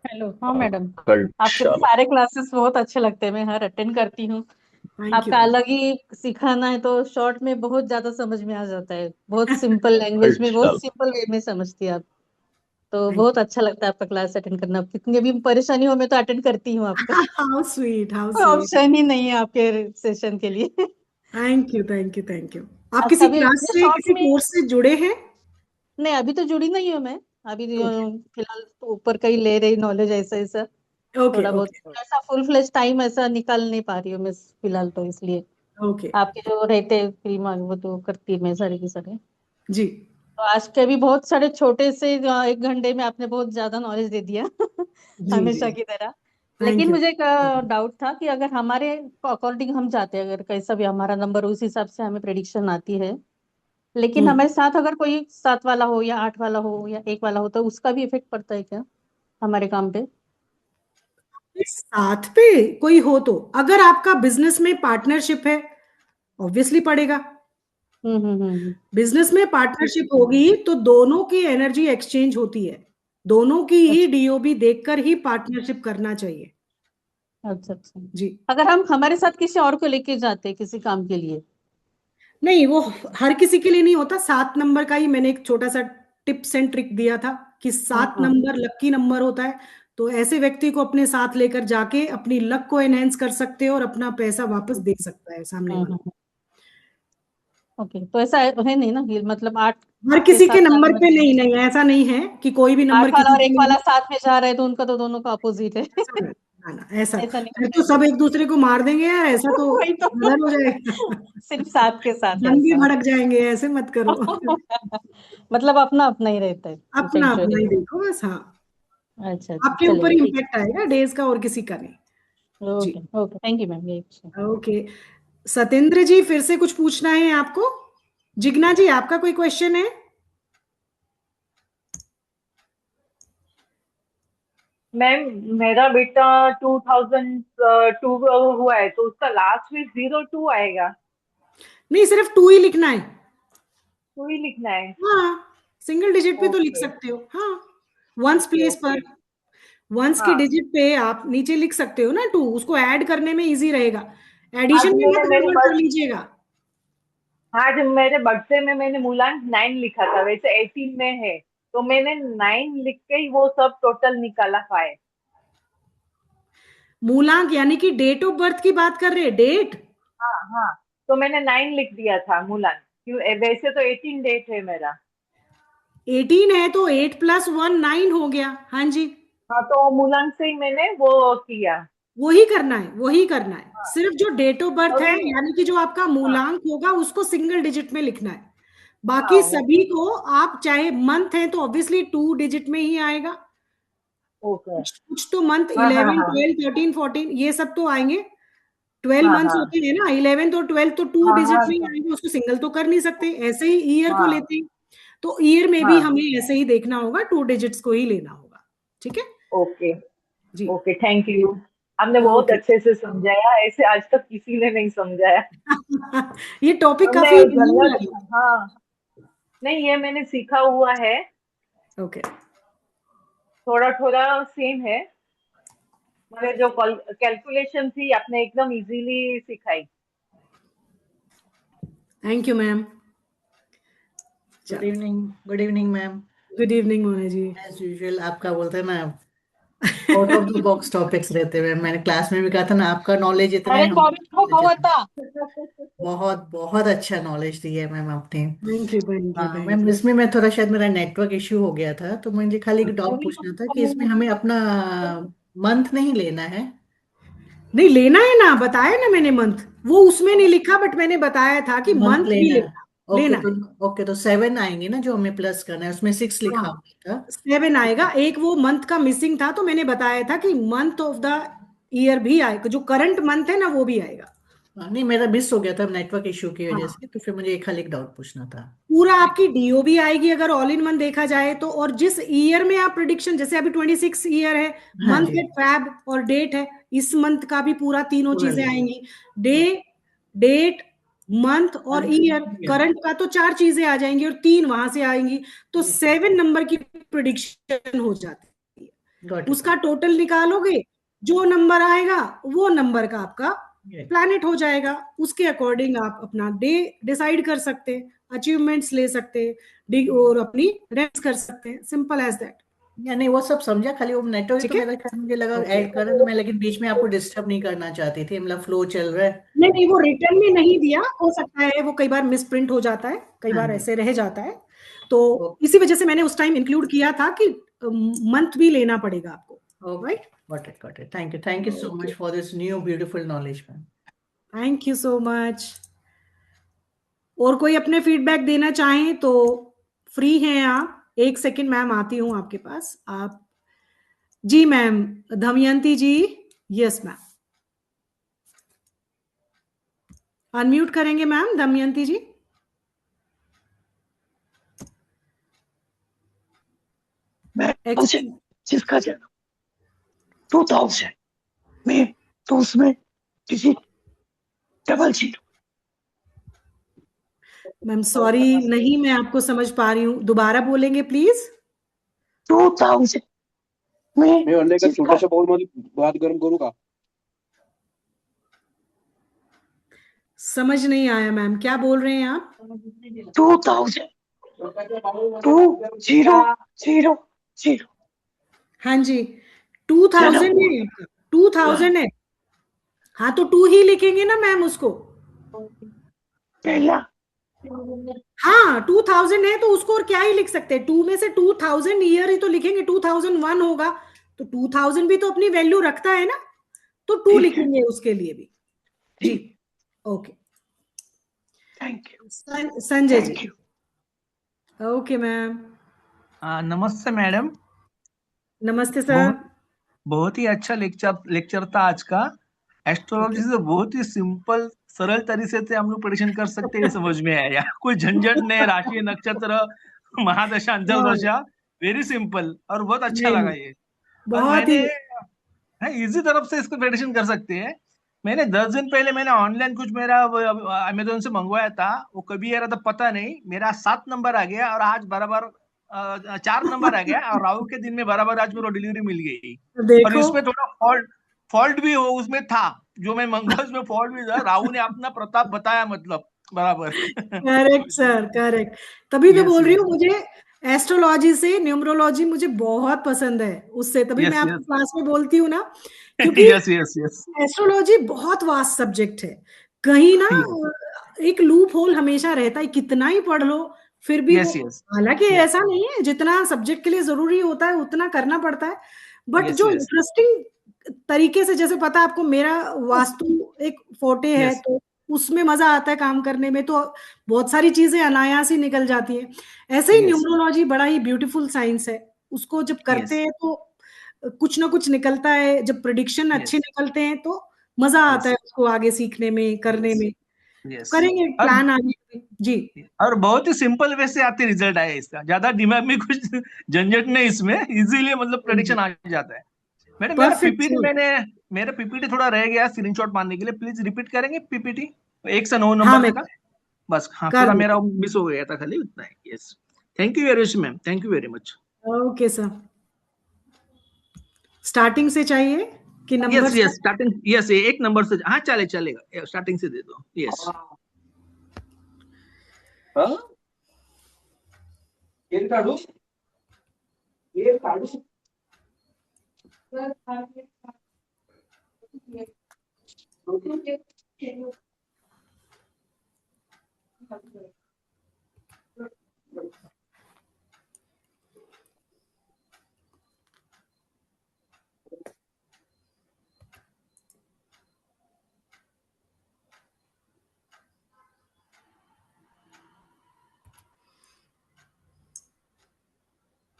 Hello. हाँ मैडम, कल आपके तो शाम सारे क्लासेस बहुत अच्छे लगते हैं, मैं हर अटेंड करती हूँ। थैंक आपका यू। अलग ही सिखाना है तो शॉर्ट में बहुत ज्यादा समझ में आ जाता है, बहुत सिंपल कल लैंग्वेज में, बहुत शाम सिंपल वे में समझती है आप। तो थैंक बहुत अच्छा लगता है आपका क्लास अटेंड करना, कितनी भी परेशानी हो मैं तो अटेंड करती हूँ आपका। यू। हाउ स्वीट, हाउ कोई स्वीट। ऑप्शन ही नहीं है आपके सेशन के लिए। Thank you, thank you, thank you. आप अच्छा, किसी अभी क्लास इतने से, शॉर्ट किसी में कोर्स से जुड़े हैं? नहीं, अभी तो जुड़ी नहीं हूँ मैं। अभी ओके, फिलहाल तो ऊपर का ही ले रही नॉलेज, ऐसा ऐसा ओके, थोड़ा बहुत। ओके, ऐसा फुल फ्लेज टाइम ऐसा निकाल नहीं पा रही हूँ मैं फिलहाल, तो इसलिए ओके। आपके जो रहते फ्री में वो तो करती है मैं सारे के सारे। जी, तो आज के भी बहुत सारे छोटे से 1 घंटे में आपने बहुत ज्यादा नॉलेज दे दिया। जी, जी। हमेशा की तरह। थैंक लेकिन यू। मुझे एक डाउट था कि अगर हमारे अकॉर्डिंग हम जाते हैं, अगर कैसा भी हमारा नंबर उस हिसाब से हमें प्रेडिक्शन आती है, लेकिन हम्म। हमारे साथ अगर कोई 7 वाला हो या 8 वाला हो या 1 वाला हो, तो उसका भी इफेक्ट पड़ता है क्या हमारे काम पे? साथ पे कोई हो तो, अगर आपका बिजनेस में पार्टनरशिप है, ऑब्वियसली पड़ेगा। हम्म। बिजनेस में पार्टनरशिप होगी तो दोनों की एनर्जी एक्सचेंज होती है। दोनों की ही अच्छा डीओबी देखकर ही पार्टनरशिप करना चाहिए। अच्छा अच्छा। जी। अगर हम हमारे साथ किसी और को लेके जाते हैं किसी काम के लिए? नहीं, वो हर किसी के लिए नहीं होता। 7 नंबर का ही मैंने एक छोटा सा टिप्स एंड ट्रिक दिया था कि हाँ सात हाँ। नंबर लक्की नंबर होता है। तो ऐसे व्यक्ति को अपने साथ लेकर जाके अपनी लक को एनहेंस कर सकते हो और अपना पैसा वापस दे सकता है सामने वाला। हम्म। ओके, तो ऐसा है नहीं ना कि मतलब 8 हर के किसी के साथ जाना नंबर पे मतलब नहीं, नहीं ऐसा नहीं है कि कोई भी नंबर 8 वाला किसी और के 1 लिए वाला नहीं। साथ में जा रहे हैं तो उनका तो दोनों का अपोजिट है। ऐसा नहीं, ना, ना, ऐसा ऐसा नहीं फिर होता तो है सब क्या? एक दूसरे को मार देंगे यार, ऐसा तो वही तो। गलत हो जाएगा। सिर्फ साथ के साथ है दंगे ऐसा। भड़क जाएंगे, ऐसे मत करो। मतलब अपना अपना ही रहता है अपना इफेक्ट जो अपना है। ही देखो बस। हाँ, अच्छा अच्छा, आपके ऊपर चलेगा ठीक इम्पैक्ट आएगा डेज का, और किसी का नहीं। है। जी। Okay okay, thank you ma'am, ये अच्छा। ओके, सतेंद्र जी फिर से कुछ पूछना है आपको? जिग्ना जी, आपका कोई क्वेश्चन है? मैम, मेरा बेटा 2002 हुआ है, तो उसका लास्ट में 02 आएगा, नहीं, सिर्फ 2 ही लिखना है। तो ही लिखना है। हाँ, सिंगल डिजिट पे तो लिख ओके सकते हो। हाँ, वंस ओके प्लेस ओके। पर, वंस की हाँ, डिजिट पे आप नीचे लिख सकते हो ना 2, उसको ऐड करने में इजी रहेगा। आज एडिशन में मैंने मत मेरे गड़बड़ कर बर्थ लीजिएगा। आज मेरे बर्थडे में मैंने मुलान 9 लिखा था, वैसे 18 में है, तो मैंने 9 लिख के ही वो सब टोटल निकाला 5। मूलांक यानी कि डेट ऑफ बर्थ की बात कर रहे हैं, डेट? हाँ हाँ, तो मैंने 9 लिख दिया था मुलान, क्यों वैसे तो 18 डेट है मेरा। 18 है तो 8 + 1 9 हो गया। हाँ जी, हाँ, तो मुलान से ही मैंने वो किया। वही करना है, वही करना है। हाँ, सिर्फ जो डेट ऑफ बर्थ है, अभी। यानी कि जो आपका हाँ मूलांक होगा, उसको सिंगल डिजिट में लिखना है। हाँ, बाकी सभी ओके को आप चाहे मंथ है तो ऑब्वियसली 2 डिजिट में ही आएगा। ओके। कुछ कुछ तो मंथ हाँ हाँ 11 हाँ 12 13 14 ये सब तो आएंगे। 12 हाँ मंथ्स हाँ होते हैं ना, 11 और 12 तो 2 हाँ डिजिट हाँ में ही हाँ आएंगे, उसको सिंगल तो कर नहीं सकते। ऐसे ही ईयर को हाँ लेते हैं तो ईयर में भी हाँ, हमें ऐसे ही देखना होगा, 2 डिजिट्स को ही लेना होगा। ठीक है ओके जी। Okay, thank you. आपने बहुत ओके। अच्छे से समझाया, ऐसे आज तक किसी ने नहीं समझाया। ये टॉपिक हमने काफी न्यू जनरल, है। हाँ, नहीं ये मैंने सीखा हुआ है, ओके, थोड़ा थोड़ा सेम है, मगर जो कैलकुलेशन थी आपने एकदम इजीली सिखाई। Thank you ma'am. गुड चलो, evening. Good evening ma'am. Good evening Mona ji. As usual आपका बोलते हैं ना, out of the box topics रहते हुए, मैंने क्लास में भी कहा था ना, आपका नॉलेज इतना है, अरे हम कॉमेंट को knowledge इतना। था। बहुत बहुत अच्छा नॉलेज दिया है मैम आपने। थैंक यू, थैंक यू, हाँ थैंक मैम, यू। इसमें मैं थोड़ा, शायद मेरा नेटवर्क इश्यू हो गया था, तो मुझे खाली एक डाउट पूछना था कि इसमें हमें अपना मंथ नहीं लेना है? नहीं लेना है ना, बताया ना मैंने मंथ। वो उसमें नहीं लिखा, बट मैंने बताया था कि मंथ मंथ भी लेना है। लेना, लेना है। ओके, तो 7 आएंगे ना जो हमें प्लस करना है, उसमें 6 लिखा हाँ, हुआ था। 7 आएगा। एक वो मंथ का मिसिंग था, तो मैंने बताया था कि मंथ ऑफ द ईयर भी आएगा, जो करंट मंथ है ना वो भी आएगा। नहीं, मेरा मिस हो गया था नेटवर्क इश्यू की वजह हाँ, से, तो फिर मुझे एक खाली एक डाउट पूछना था। पूरा आपकी डीओ भी आएगी अगर ऑल इन वन देखा जाए तो। और जिस ईयर में आप प्रिडिक्शन, जैसे अभी 26 ईयर है, हाँ मंथ जी, है फैब और डेट है, इस मंथ का भी पूरा तीनों पूरा चीजें लेंगे। आएंगी। डे, डेट, मंथ और मंथ, ईयर। ईयर। करंट का तो 4 चीजें आ जाएंगी और 3 वहां से आएंगी, तो 7 नंबर की प्रिडिक्शन हो जाती है। Got it. उसका टोटल निकालोगे, जो नंबर आएगा वो नंबर का आपका प्लैनेट हो जाएगा। उसके अकॉर्डिंग आप अपना डे डिसाइड कर सकते हैं, अचीवमेंट्स ले सकते हैं और अपनी रेस्ट कर सकते हैं। Simple as that. या नहीं, वो सब समझा, खाली वो नेटवर्क ठीक तो है? मेरा ख्याल मुझे लगा ओके। ऐड कर, तो मैं लेकिन बीच में आपको डिस्टर्ब नहीं करना चाहती थी, मतलब फ्लो चल रहा है। नहीं नहीं, वो रिटर्न में नहीं दिया, हो सकता है वो कई बार मिस प्रिंट हो जाता है, कई हाँ बार जी। ऐसे रह जाता है, तो इसी वजह से मैंने उस टाइम इंक्लूड किया था कि मंथ भी लेना पड़ेगा आपको। Okay, got it. Thank you so much for this new beautiful knowledge, ma'am. Thank you so much. और कोई अपने फीडबैक देना चाहें तो फ्री हैं आप। 1 सेकंड मैम, आती हूँ आपके पास। आप जी मैम, दमयंती जी। यस मैम, अनम्यूट करेंगे मैम, दमयंती जी। जिसका जन्म 2000 में, तो उसमें डिजिट 00। मैम सॉरी, नहीं मैं आपको समझ पा रही हूँ, दोबारा बोलेंगे प्लीज। 2000 में मैं अंडे का छोटा सा बाउल में बात गर्म करूंगा। समझ नहीं आया मैम, क्या बोल रहे हैं आप? 2000 2000। हाँ जी, 2000 है, 2000 है। हाँ तो 2 ही लिखेंगे ना मैम उसको। पहला हाँ 2000 है तो उसको और क्या ही लिख सकते हैं, 2 में से 2000 ईयर ही तो लिखेंगे, 2001 होगा तो 2000 भी तो अपनी वैल्यू रखता है ना, तो 2 लिखेंगे उसके लिए भी। जी okay, thank you Sanjay ji. Okay ma'am. नमस्ते मैडम। नमस्ते सर। बहुत ही अच्छा लेक्चर था आज का। एस्ट्रोलॉजी से बहुत ही सिंपल सरल तरीके से हम लोग प्रेडिक्शन कर सकते हैं, समझ में आया। कोई झंझट नहीं, राशि नक्षत्र महादशा अंतर्दशा, वेरी सिंपल और बहुत अच्छा लगा ये। और बहुत ही इजी तरफ से इसको प्रेडिक्शन कर सकते हैं। मैंने 10 दिन पहले मैंने ऑनलाइन कुछ मेरा अमेजोन से मंगवाया था, वो कभी आ रहा था पता नहीं, मेरा 7 नंबर आ गया और आज बराबर 4 नंबर आ गया, और राहु के दिन में बराबर आज मेरे डिलीवरी मिल गई। और देखो, इसमें थोड़ा फॉल्ट भी हो उसमें था, जो मैं मंगवा उसमें फॉल्ट भी था। राहु ने अपना प्रताप बताया, मतलब बराबर। Correct sir, correct. तभी तो Yes, बोल रही yes. हूँ, मुझे एस्ट्रोलॉजी से न्यूमरोलॉजी मुझे बहुत पसंद है, उससे तभी मैं Yes, आपको yes. क्लास में बोलती हूँ ना, क्योंकि Yes, yes, yes. एस्ट्रोलॉजी बहुत वास्ट सब्जेक्ट है। कहीं ना एक लूप होल हमेशा रहता है, कितना ही पढ़ लो फिर भी वो, Yes, yes. हालांकि Yes. ऐसा नहीं है, जितना सब्जेक्ट के लिए जरूरी होता है उतना करना पड़ता है, बट Yes, जो yes. इंटरेस्टिंग तरीके से, जैसे पता है आपको मेरा वास्तु एक फोटे है, Yes. तो उसमें मजा आता है काम करने में, तो बहुत सारी चीजें अनायास ही निकल जाती है। ऐसे ही Yes. न्यूमरोलॉजी बड़ा ही ब्यूटीफुल साइंस है, उसको जब करते Yes. हैं तो कुछ ना कुछ निकलता है, जब प्रिडिक्शन अच्छे Yes. निकलते हैं तो मजा आता है Yes. उसको आगे सीखने में, करने Yes. में। Yes. करेंगे और प्लान आगे जी। और बहुत ही सिंपल वे से आते रिजल्ट आया इसका, ज्यादा दिमाग में कुछ झंझट नहीं इसमें, इजीली मतलब प्रेडिक्शन आ जाता है। Madam perfect sir. मेरा पीपीटी थोड़ा रह गया स्क्रीनशॉट मारने के लिए, प्लीज रिपीट करेंगे पीपीटी 1 से 9 हाँ नंबर मैं तक का। बस हाँ, कर पूरा दूँ। मेरा मिस हो गया था, खाली उतना है। Yes, thank you very much ma'am, thank you very much. Okay sir, starting से चाहिए कि number yes yes, starting, yes 1 number से, हाँ चलेगा, स्टार्टिंग से दे दो। यस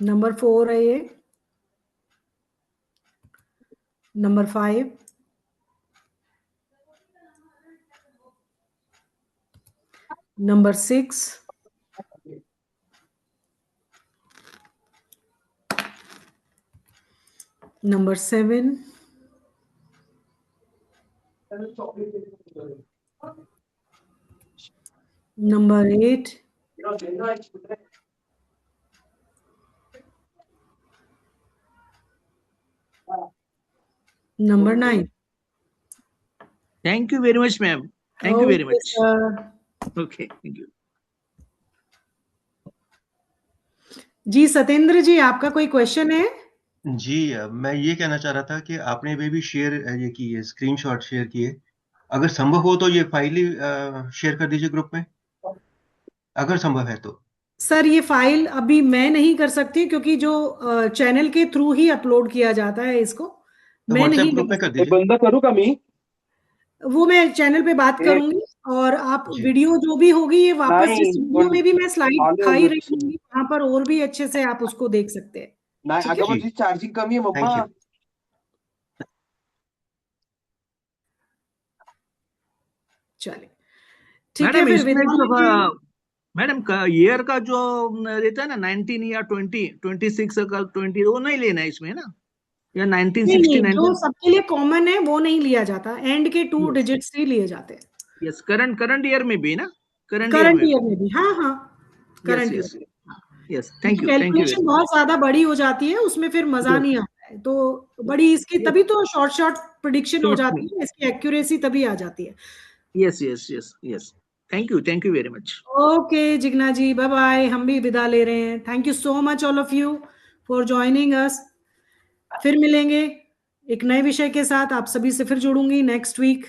नंबर 4 है ये, number 5, number 6, number 7, number 8, Number 9. Thank you very much, ma'am. Thank you very Okay, much. sir. Okay, thank you. जी सतेंद्र जी, आपका कोई क्वेश्चन है? जी मैं ये कहना चाह रहा था कि आपने भी शेयर ये की है, स्क्रीनशॉट शेयर किए, अगर संभव हो तो ये फाइल ही शेयर कर दीजिए ग्रुप में, अगर संभव है तो। सर ये फाइल अभी मैं नहीं कर सकती क्योंकि जो चैनल के थ्रू ही अपलोड किया जाता है इसको, तो मैं व्हाट्सएप नहीं ग्रुप में कर कर दीजिए। बंदा करूँ का मी वो मैं चैनल पे बात करूंगी, और आप जी। वीडियो जो भी होगी ये वापस नहीं, जिस वीडियो में भी मैं स्लाइड आले दिखाई उलट रही हूँ वहां पर और भी अच्छे से आप उसको देख सकते हैं। नाही ठीक है, अगं माझी चार्जिंग कमी आहे थैंक मम्मा. यू। चलिए ठीक है मैडम फिर इसमें विदा जो लेंगे। मैडम ईयर का जो रहता है ना 19 या 20, 26 का 20, वो नहीं लेना है इसमें ना, या 19, नहीं 60, नहीं, जो 19? सबके लिए कॉमन है वो नहीं लिया जाता, एंड के 2 Yes. डिजिट्स ही लिए जाते हैं। यस, करंट ईयर में भी ना, करंट करंट ईयर में भी, हाँ हाँ, yes current yes year. Yes, thank you calculation बहुत ज्यादा बड़ी हो जाती है, उसमें फिर मजा Yes. नहीं आता है, तो बड़ी इसकी तभी तो शॉर्ट प्रिडिक्शन हो Short जाती में। है, इसकी एक्यूरेसी तभी आ जाती है। Yes yes yes yes, thank you very much. Okay Jigna ji, bye bye, हम भी विदा ले रहे हैं। Thank you so much all of you for joining us. फिर मिलेंगे एक नए विषय के साथ, आप सभी से फिर जुड़ूंगी नेक्स्ट वीक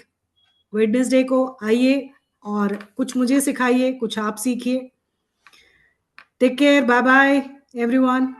वेडनेसडे को। आइए और कुछ मुझे सिखाइए, कुछ आप सीखिए। Take care, bye bye everyone.